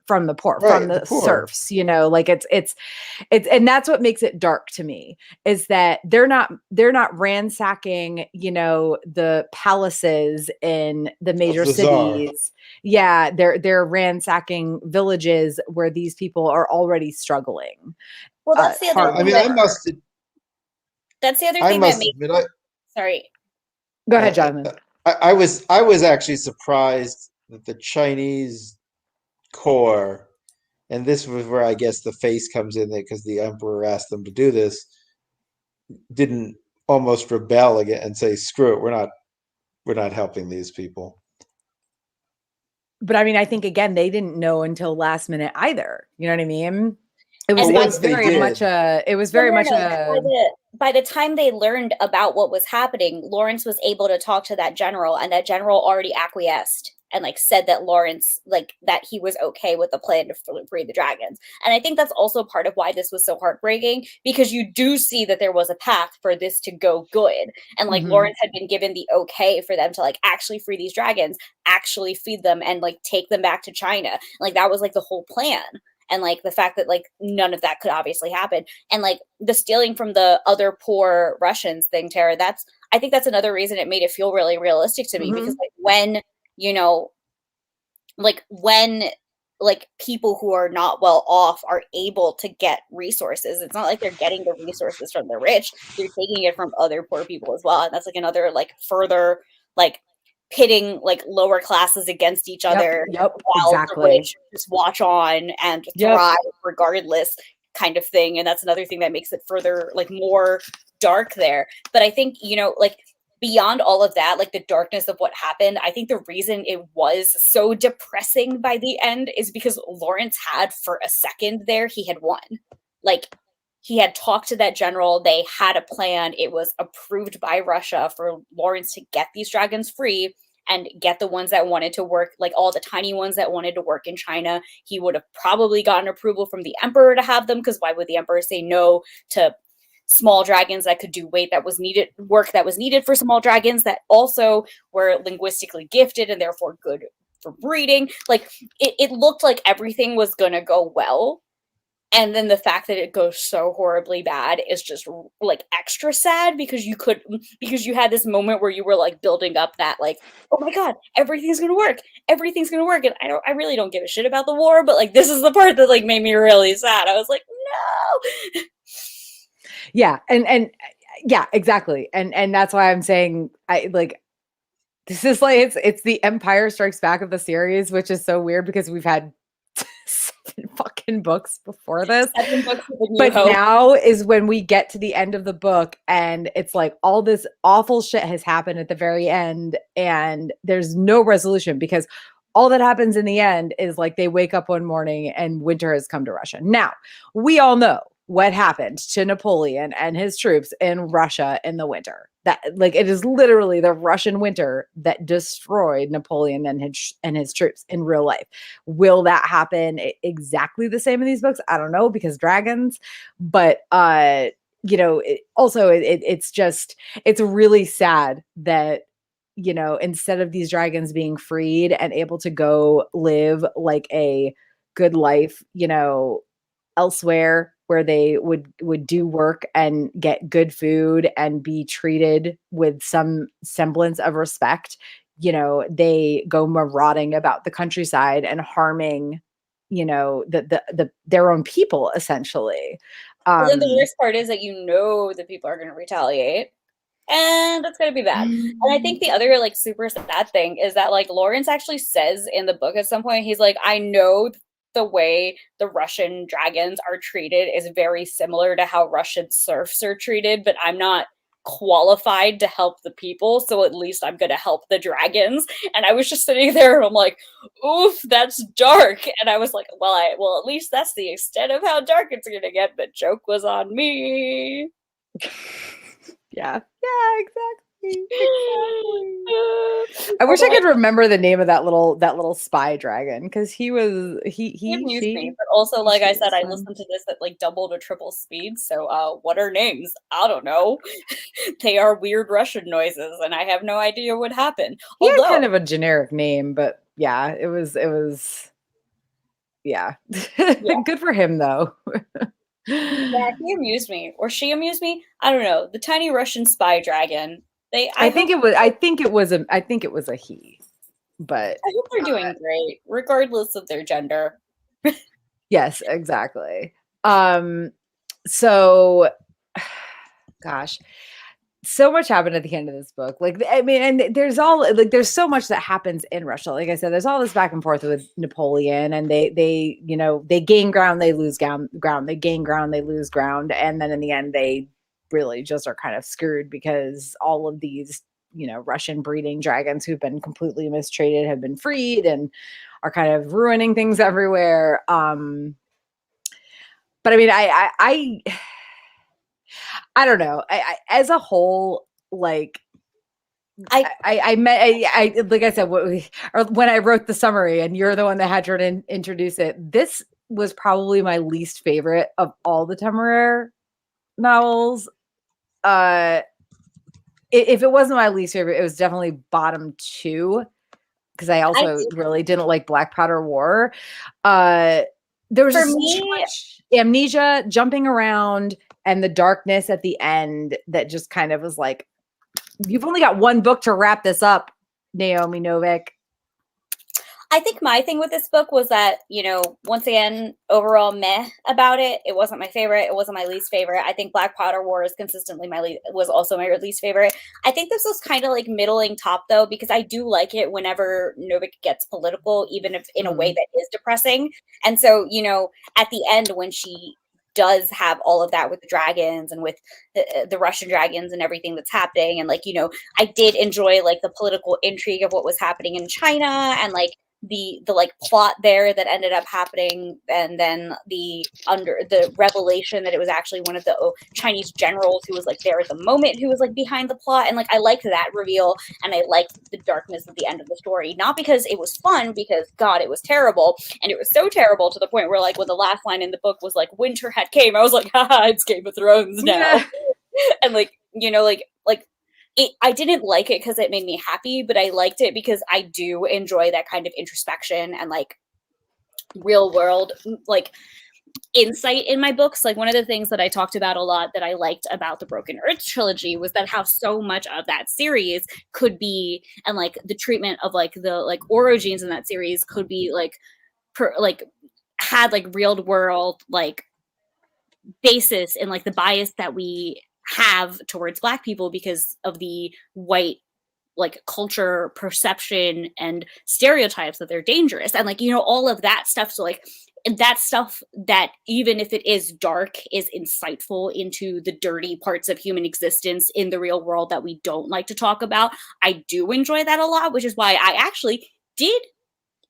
from the poor, Right, from the poor. serfs, like it's and that's what makes it dark to me, is that they're not ransacking, the palaces in the major cities. Yeah, they're ransacking villages where these people are already struggling. Well, that's the other thing. That's the other thing that makes. Sorry. Go ahead, Jonathan. I was actually surprised that the Chinese core, and this was where I guess the face comes in there, because the emperor asked them to do this, didn't almost rebel again and say, screw it, we're not helping these people. But I mean, I think again, they didn't know until last minute either. You know what I mean? It was very much by the time they learned about what was happening, Lawrence was able to talk to that general, and that general already acquiesced and said that Lawrence, that he was okay with the plan to free the dragons. And I think that's also part of why this was so heartbreaking, because you do see that there was a path for this to go good. And Lawrence had been given the okay for them to actually free these dragons, actually feed them, and take them back to China. That was the whole plan. And the fact that none of that could obviously happen, and the stealing from the other poor Russians thing, Tara, I think that's another reason it made it feel really realistic to me, because when people who are not well off are able to get resources, it's not like they're getting the resources from the rich, they're taking it from other poor people as well. And that's another further pitting lower classes against each other, while exactly. the rich just watch on and thrive regardless, kind of thing. And that's another thing that makes it further more dark there. But I think beyond all of that, the darkness of what happened, I think the reason it was so depressing by the end is because Lawrence had, for a second there, he had won. He had talked to that general, they had a plan, it was approved by Russia for Lawrence to get these dragons free and get the ones that wanted to work, all the tiny ones that wanted to work in China. He would have probably gotten approval from the emperor to have them, because why would the emperor say no to small dragons that could do work that was needed for small dragons that also were linguistically gifted and therefore good for breeding? It looked like everything was gonna go well. And then the fact that it goes so horribly bad is just extra sad, because you had this moment where you were building up that oh my god, everything's gonna work, and I really don't give a shit about the war, but this is the part that made me really sad. I was like, no. Yeah, and yeah, exactly, and that's why I'm saying this is it's the Empire Strikes Back of the series, which is so weird because we've had fucking books before this. 7 books with a new But hope. now is when we get to the end of the book and it's like all this awful shit has happened at the very end and there's no resolution because all that happens in the end is like they wake up one morning and winter has come to Russia. Now, we all know what happened to Napoleon and his troops in Russia in the winter. That like it is literally the Russian winter that destroyed Napoleon and his troops in real life. Will that happen exactly the same in these books? I don't know because dragons, but it's just it's really sad that instead of these dragons being freed and able to go live like a good life, elsewhere where they would do work and get good food and be treated with some semblance of respect, they go marauding about the countryside and harming, their own people essentially. But then the worst part is that the people are going to retaliate. And that's going to be bad. And I think the other like super sad thing is that like Lawrence actually says in the book at some point, he's like, I know the way the Russian dragons are treated is very similar to how Russian serfs are treated, but I'm not qualified to help the people, so at least I'm going to help the dragons. And I was just sitting there and I'm like, oof, that's dark. And I was like, well, at least that's the extent of how dark it's going to get. The joke was on me. Yeah, exactly. I wish I could remember the name of that little spy dragon because he amused me, but also like I said, I listened to this at like double to triple speed. So what are names? I don't know. They are weird Russian noises, and I have no idea what happened. He had kind of a generic name, but yeah, it was yeah. Good for him though. Yeah, he amused me, or she amused me. I don't know. The tiny Russian spy dragon. I think it was a he, but I hope they're doing great, regardless of their gender. Yes, exactly. So, gosh, so much happened at the end of this book. Like, I mean, and there's so much that happens in Russia. Like I said, there's all this back and forth with Napoleon, and they gain ground, they lose ground, they gain ground, they lose ground, and then in the end, they really just are kind of screwed because all of these, Russian breeding dragons who've been completely mistreated have been freed and are kind of ruining things everywhere. But I mean, I don't know. I as a whole, like I met like I said, when I wrote the summary, and you're the one that had to introduce it. This was probably my least favorite of all the Temeraire novels. If it wasn't my least favorite, it was definitely bottom 2 because I also really didn't like Black Powder War. There was just too much amnesia, jumping around, and the darkness at the end that just kind of was like, you've only got one book to wrap this up, Naomi Novik. I think my thing with this book was that, once again, overall meh about it. It wasn't my favorite. It wasn't my least favorite. I think Black Powder War is consistently was also my least favorite. I think this was kind of like middling top though, because I do like it whenever Novik gets political, even if in a way that is depressing. And so, at the end when she does have all of that with the dragons and with the Russian dragons and everything that's happening. And I did enjoy like the political intrigue of what was happening in China and like the like plot there that ended up happening, and then the revelation that it was actually one of the Chinese generals who was like there at the moment who was like behind the plot. And like I liked that reveal, and I liked the darkness at the end of the story, not because it was fun, because God, it was terrible. And it was so terrible to the point where like when the last line in the book was like winter had came, I was like, haha, it's Game of Thrones now. Yeah. And I didn't like it because it made me happy, but I liked it because I do enjoy that kind of introspection and like real world like insight in my books. Like one of the things that I talked about a lot that I liked about the Broken Earth trilogy was that how so much of that series could be, and like the treatment of like the like orogenes in that series could be like had like real world like basis in like the bias that we have towards Black people because of the white like culture perception and stereotypes that they're dangerous and like, you know, all of that stuff. So like that stuff that even if it is dark is insightful into the dirty parts of human existence in the real world that we don't like to talk about. I do enjoy that a lot, which is why I actually did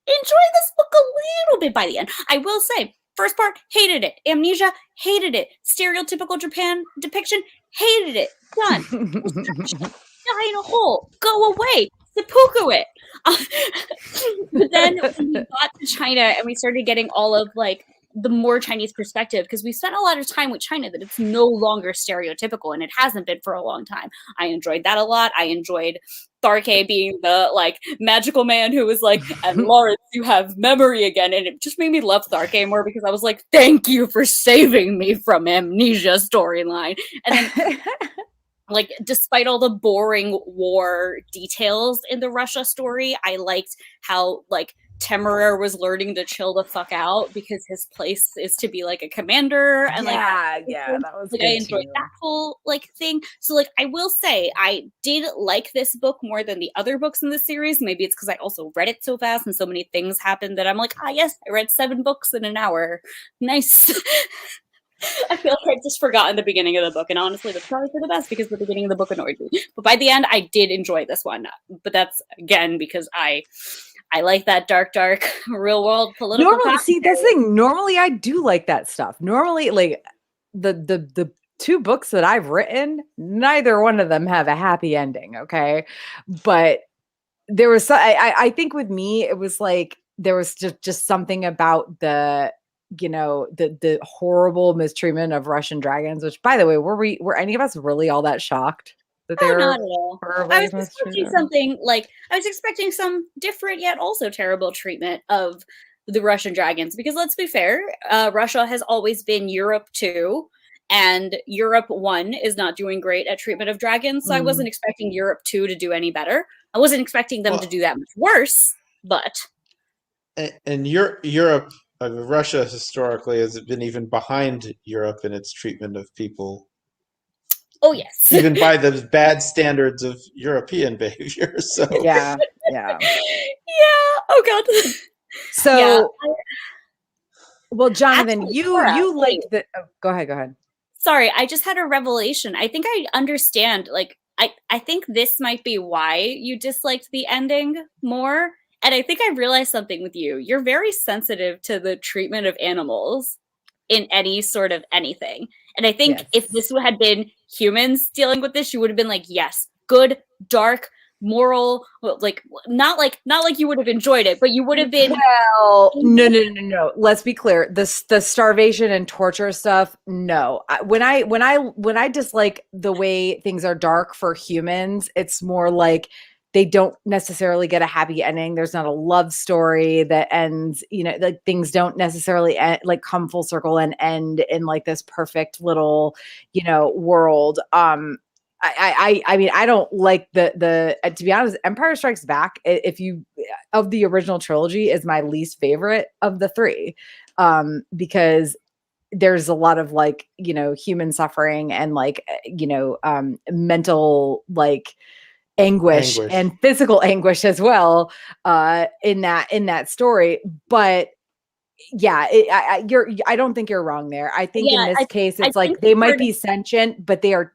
enjoy this book a little bit by the end. I will say, first part, hated it. Amnesia, hated it. Stereotypical Japan depiction, hated it. Done. Die in a hole. Go away. Seppuku it. But then when we got to China and we started getting all of like the more Chinese perspective, because we spent a lot of time with China that it's no longer stereotypical, and it hasn't been for a long time. I enjoyed that a lot. I enjoyed Tharke being the like magical man who was like, and Lawrence, you have memory again. And it just made me love Tharke more because I was like, thank you for saving me from Amnesia storyline. And then like, despite all the boring war details in the Russia story, I liked how like Temeraire was learning to chill the fuck out because his place is to be like a commander and that was like good I enjoyed too. that whole like thing. So like I will say I did like this book more than the other books in the series. Maybe it's because I also read it so fast and so many things happened that I'm like, yes, I read 7 books in an hour. Nice. I feel like I just forgotten the beginning of the book, and honestly, that's probably for the best because the beginning of the book annoyed me. But by the end, I did enjoy this one. But that's again because I like that dark real world political. Normally, see this thing. Normally, I do like that stuff. Normally, like the 2 books that I've written, neither one of them have a happy ending. Okay, but there was I think with me, it was like there was just something about the the horrible mistreatment of Russian dragons, which by the way, were any of us really all that shocked that they were not at all. I was expecting something like I was expecting some different yet also terrible treatment of the Russian dragons because let's be fair, Russia has always been Europe 2 and Europe 1 is not doing great at treatment of dragons, so I wasn't expecting Europe 2 to do any better. I wasn't expecting them to do that much worse, but and Europe Russia historically has been even behind Europe in its treatment of people. Oh yes, even by the bad standards of European behavior. So yeah. Oh god. So, well, Jonathan, actually, you like the. Oh, go ahead. Sorry, I just had a revelation. I think I understand. Like, I think this might be why you disliked the ending more. And I think I realized something with you. You're very sensitive to the treatment of animals in any sort of anything. And I think if this had been humans dealing with this, you would have been like, yes, good, dark, moral, like not like you would have enjoyed it, but you would have been. Well, no. Let's be clear. The starvation and torture stuff. No, when I dislike the way things are dark for humans, it's more like they don't necessarily get a happy ending. There's not a love story that ends, like things don't necessarily like come full circle and end in like this perfect little, world. I mean, I don't like the to be honest, Empire Strikes Back, of the original trilogy, is my least favorite of the 3. Because there's a lot of like, human suffering and like, mental like anguish and physical anguish as well in that story. But yeah, I don't think you're wrong there. I think in this case it's like they might be sentient, but they're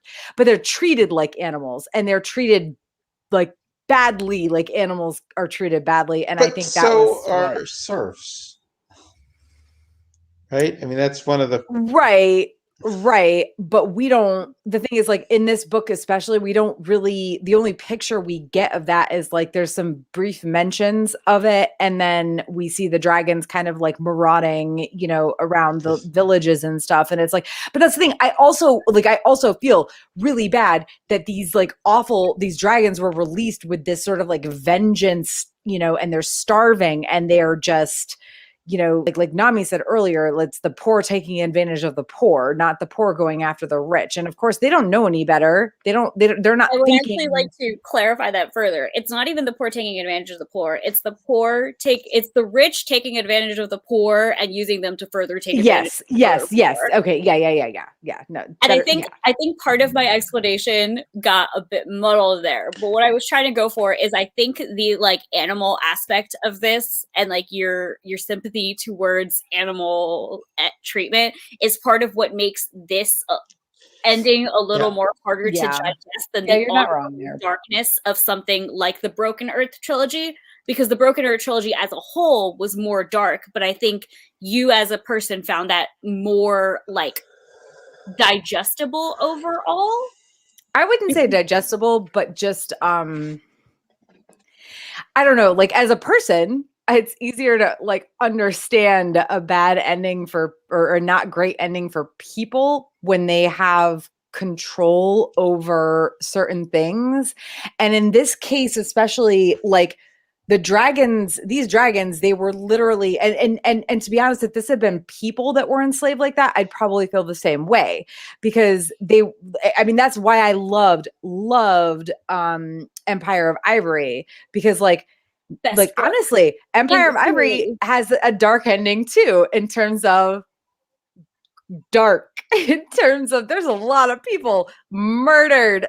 treated like animals, and they're treated like badly, like animals are treated badly. And I think that are serfs, right? I mean, that's one of the Right. But the thing is, like, in this book, especially, we don't really, the only picture we get of that is like, there's some brief mentions of it. And then we see the dragons kind of like marauding, around the villages and stuff. And it's like, but that's the thing. I also feel really bad that these dragons were released with this sort of like vengeance, and they're starving and they're just, like Nami said earlier, it's the poor taking advantage of the poor, not the poor going after the rich. And of course, they don't know any better. They're not I would thinking. actually like to clarify that further. It's not even the poor taking advantage of the poor. It's the rich taking advantage of the poor and using them to further take advantage. Yes. Okay. Yeah. No. And I think part of my explanation got a bit muddled there. But what I was trying to go for is I think the like animal aspect of this and like your sympathy towards animal treatment is part of what makes this ending a little more harder to digest than the ongoing darkness of something like the Broken Earth trilogy, because the Broken Earth trilogy as a whole was more dark, but I think you as a person found that more like digestible overall. I wouldn't say digestible, but just I don't know, like as a person, it's easier to like understand a bad ending for or a not great ending for people when they have control over certain things. And in this case, especially like these dragons, they were literally, and to be honest, if this had been people that were enslaved like that, I'd probably feel the same way, because that's why I loved Empire of Ivory, because honestly, Empire of Ivory has a dark ending too, in terms of there's a lot of people murdered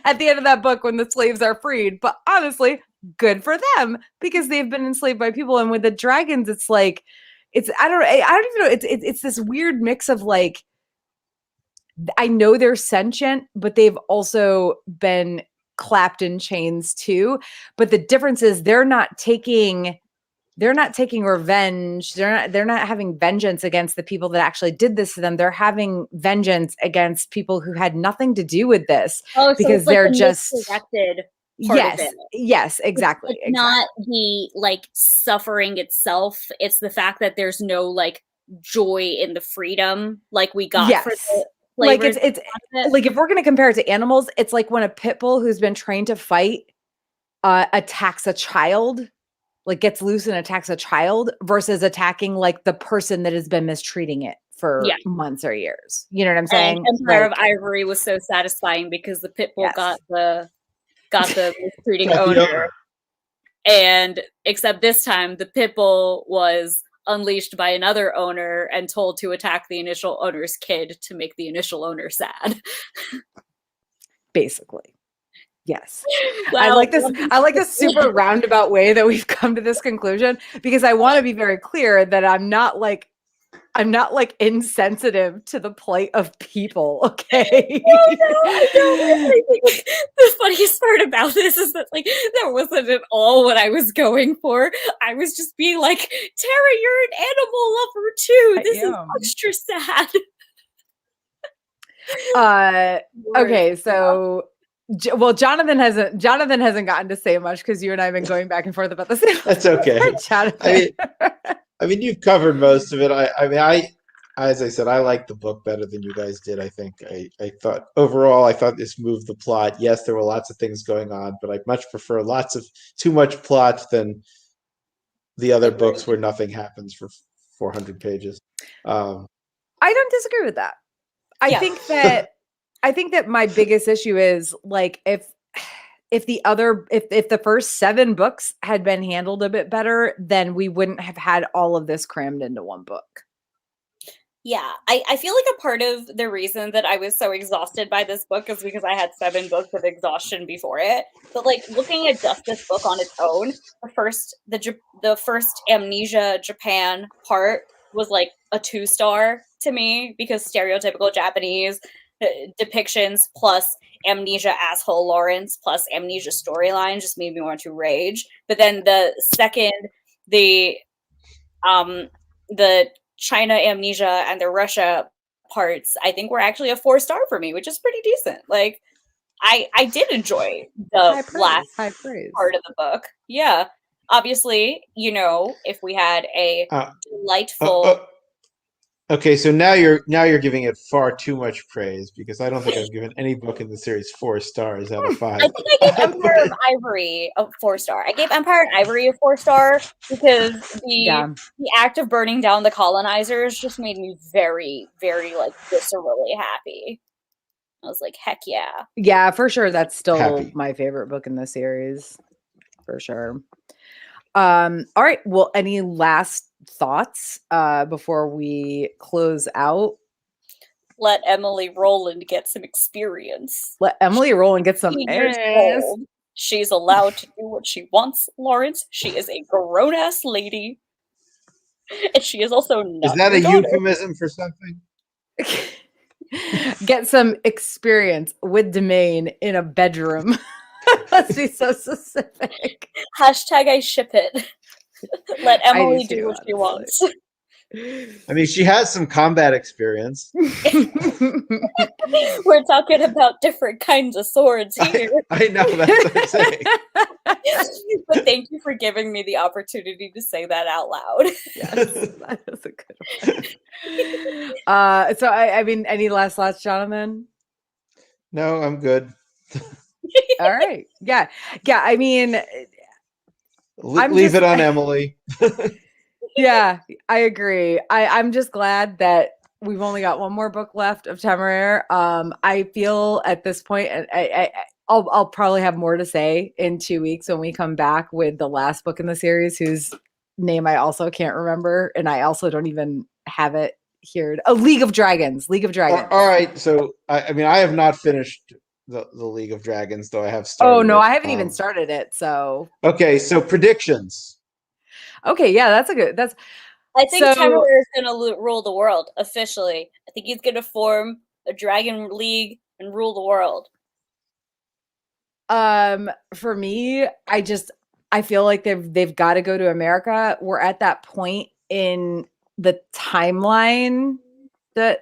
at the end of that book when the slaves are freed. But honestly, good for them, because they've been enslaved by people. And with the dragons, it's like, I don't even know. It's this weird mix of like, I know they're sentient, but they've also been clapped in chains too. But the difference is they're not taking revenge. They're not having vengeance against the people that actually did this to them. They're having vengeance against people who had nothing to do with this, because so they're just misdirected. Yes, exactly. It's not the like suffering itself. It's the fact that there's no like joy in the freedom like we got for the like it's like, if we're going to compare it to animals, it's like when a pit bull who's been trained to fight attacks a child, like gets loose and attacks a child, versus attacking like the person that has been mistreating it for months or years. You know what I'm saying? And Empire of Ivory was so satisfying because the pit bull got the mistreating owner. And except this time the pit bull was unleashed by another owner and told to attack the initial owner's kid to make the initial owner sad. Basically. Yes. Well, I like this super roundabout way that we've come to this conclusion, because I want to be very clear that I'm not like insensitive to the plight of people. Okay. I think the funniest part about this is that like that wasn't at all what I was going for. I was just being like, Tara, you're an animal lover too. This is extra sad. Okay, so well, Jonathan hasn't gotten to say much because you and I have been going back and forth about the same. That's okay. I mean, you've covered most of it. As I said, I like the book better than you guys did. I think I thought this moved the plot. Yes, there were lots of things going on, but I much prefer too much plot than the other books where nothing happens for 400 pages. I don't disagree with that. I think that my biggest issue is like if the first 7 books had been handled a bit better, then we wouldn't have had all of this crammed into one book. Yeah, I feel like a part of the reason that I was so exhausted by this book is because I had 7 books of exhaustion before it. But like looking at just this book on its own, the first Amnesia Japan part was like a 2-star to me, because stereotypical Japanese depictions plus Amnesia asshole Lawrence plus Amnesia storyline just made me want to rage. But then the second, the China Amnesia and the Russia parts, I think were actually a 4-star for me, which is pretty decent. Like I did enjoy the last part of the book. Yeah. Obviously, if we had a delightful Okay, so now you're giving it far too much praise because I don't think I've given any book in the series 4 stars out of 5. I think I gave Empire of Ivory a 4-star. I gave Empire of Ivory a 4-star because Yeah. the act of burning down the colonizers just made me very, very like viscerally happy. I was like, heck yeah. Yeah, for sure. That's still Happy. my favorite book in the series. For sure. All right. Well, any last thoughts before we close out? Let Emily Rowland get some experience. Let Emily roll and get some 15 years ass. old. She's allowed to do what she wants, Lawrence. She is a grown-ass lady. And she is also not Is that your a daughter. euphemism for something? Get some experience with Domain in a bedroom. Let's be so specific. Hashtag I ship it. Let Emily do do what too, she wants. I mean, she has some combat experience. We're talking about different kinds of swords here. I know, that's what I'm saying. But thank you for giving me the opportunity to say that out loud. Yes, that is a good one. So I mean, any last thoughts, Jonathan? No, I'm good. All right. Yeah. I mean, Leave it on Emily. yeah, I agree. I'm just glad that we've only got one more book left of Temeraire. I feel at this point, I'll probably have more to say in 2 weeks when we come back with the last book in the series, whose name I also can't remember, and I also don't even have it here. Oh, League of Dragons. All right. So I mean, I have not finished the League of Dragons, though I have started. Oh no, it. I haven't even started it. So okay, so predictions. Okay, yeah, I think Temeraire is going to rule the world officially. I think he's going to form a dragon league and rule the world. For me, I feel like they've got to go to America. We're at that point in the timeline that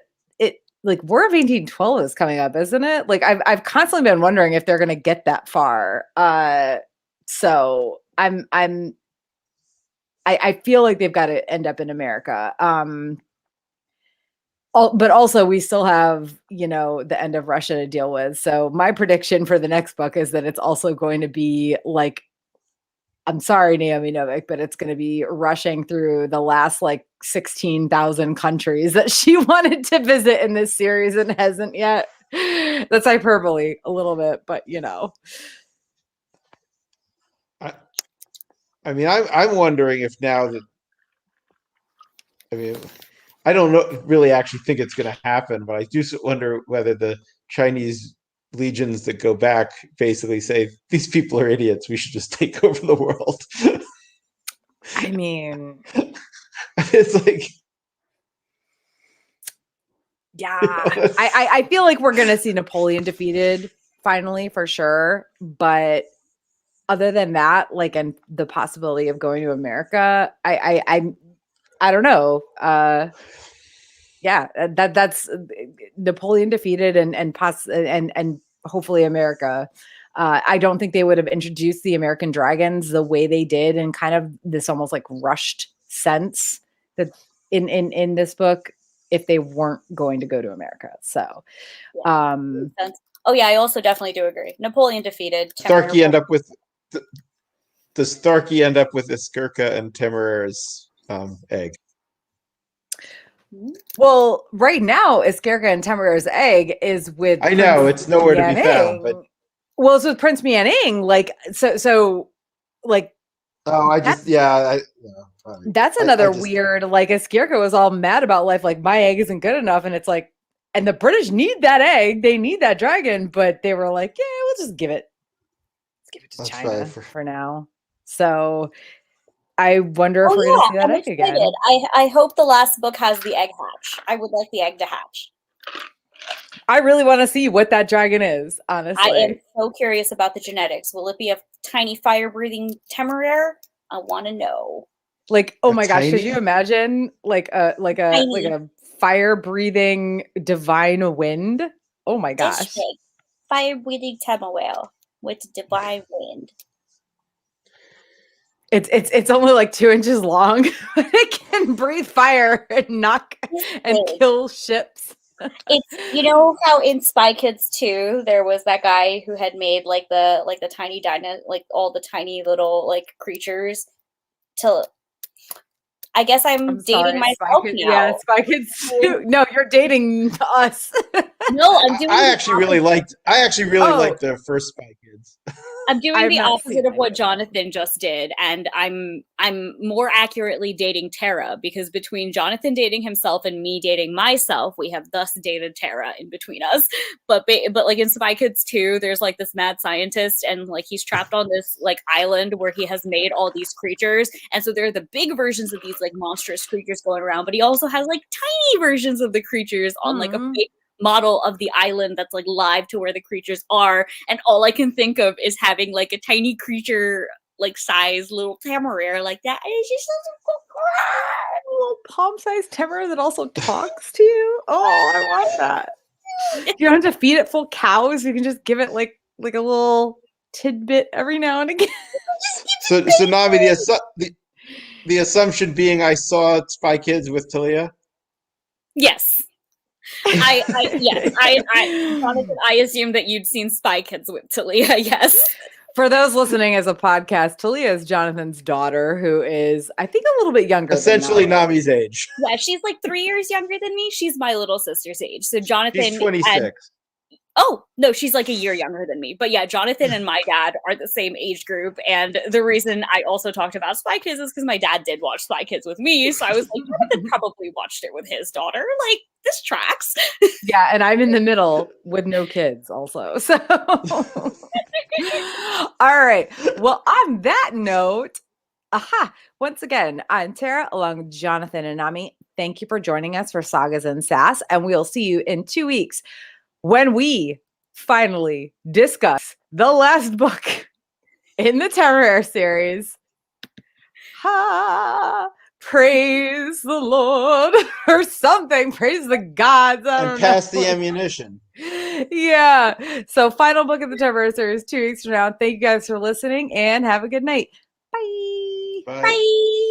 War of 1812 is coming up, isn't it? Like I've constantly been wondering if they're going to get that far. So I feel like they've got to end up in America. But also we still have, the end of Russia to deal with. So my prediction for the next book is that it's also going to be like, I'm sorry, Naomi Novik, but it's going to be rushing through the last 16,000 countries that she wanted to visit in this series and hasn't yet. That's hyperbole a little bit, but I mean, I'm wondering if now that, I mean, I don't really actually think it's going to happen, but I do wonder whether the Chinese legions that go back basically say, these people are idiots, we should just take over the world. I mean, it's like, yeah, I feel like we're going to see Napoleon defeated finally for sure. But other than that, and the possibility of going to America, I don't know. Yeah, that's Napoleon defeated and hopefully America. I don't think they would have introduced the American dragons the way they did in kind of this almost rushed sense that in this book if they weren't going to go to America. So, yeah, oh yeah, I also definitely do agree. Napoleon defeated. Starkey end up with does Starkey end up with Iskirka and Temeraire's egg? Well, right now, Iskirka and Temeraire's egg is with. I know it's nowhere to be found, but well, it's with Prince Mianing. That's another weird. Iskirka was all mad about life. My egg isn't good enough, and it's and the British need that egg. They need that dragon, but they were like, yeah, we'll just give it. Let's give it to China for now. So. I wonder if we're going to see that egg again. I hope the last book has the egg hatch. I would like the egg to hatch. I really want to see what that dragon is, honestly. I am so curious about the genetics. Will it be a tiny fire-breathing Temeraire? I want to know. Oh my gosh, could you imagine a fire-breathing divine wind? Oh my gosh. Fire-breathing Temeraire with divine wind. It's only like 2 inches long, but it can breathe fire and knock and kill ships. It's, you know how in Spy Kids 2 there was that guy who had made like the tiny like all the tiny little like creatures to. I guess I'm dating myself now. Yeah, Spy Kids 2. No, you're dating us. No, I'm doing. I actually really liked the first Spy Kids. I'm doing the opposite of what Jonathan just did, and I'm more accurately dating Tara, because between Jonathan dating himself and me dating myself, we have thus dated Tara in between us. But like in Spy Kids 2, there's like this mad scientist, and like he's trapped on this like island where he has made all these creatures, and so they're the big versions of these like monstrous creatures going around, but he also has like tiny versions of the creatures on like a big model of the island that's like live to where the creatures are, and all I can think of is having like a tiny creature like size little Temeraire like that, and it's just a little palm-sized Temeraire that also talks to you. Oh, I want that. You don't have to feed it full cows. You can just give it like a little tidbit every now and again. So Nami, the assumption being I saw Spy Kids with Talia? Yes. Jonathan, I assume that you'd seen Spy Kids with Talia, yes. For those listening as a podcast, Talia is Jonathan's daughter, who is, I think, a little bit younger. Essentially Nami's age. Yeah, she's like 3 years younger than me. She's my little sister's age. So Jonathan... She's 26. Oh, no, she's like a year younger than me. But yeah, Jonathan and my dad are the same age group. And the reason I also talked about Spy Kids is because my dad did watch Spy Kids with me. So I was like, Jonathan probably watched it with his daughter. Like, this tracks. Yeah, and I'm in the middle with no kids also. So, all right. Well, on that note, once again, I'm Tara along with Jonathan and Naomi. Thank you for joining us for Sagas and Sass. And we'll see you in 2 weeks when we finally discuss the last book in the Temeraire series. Praise the Lord or something. Praise the gods. And pass the ammunition. Yeah. So final book of the Temeraire series 2 weeks from now. Thank you guys for listening and have a good night. Bye. Bye. Bye.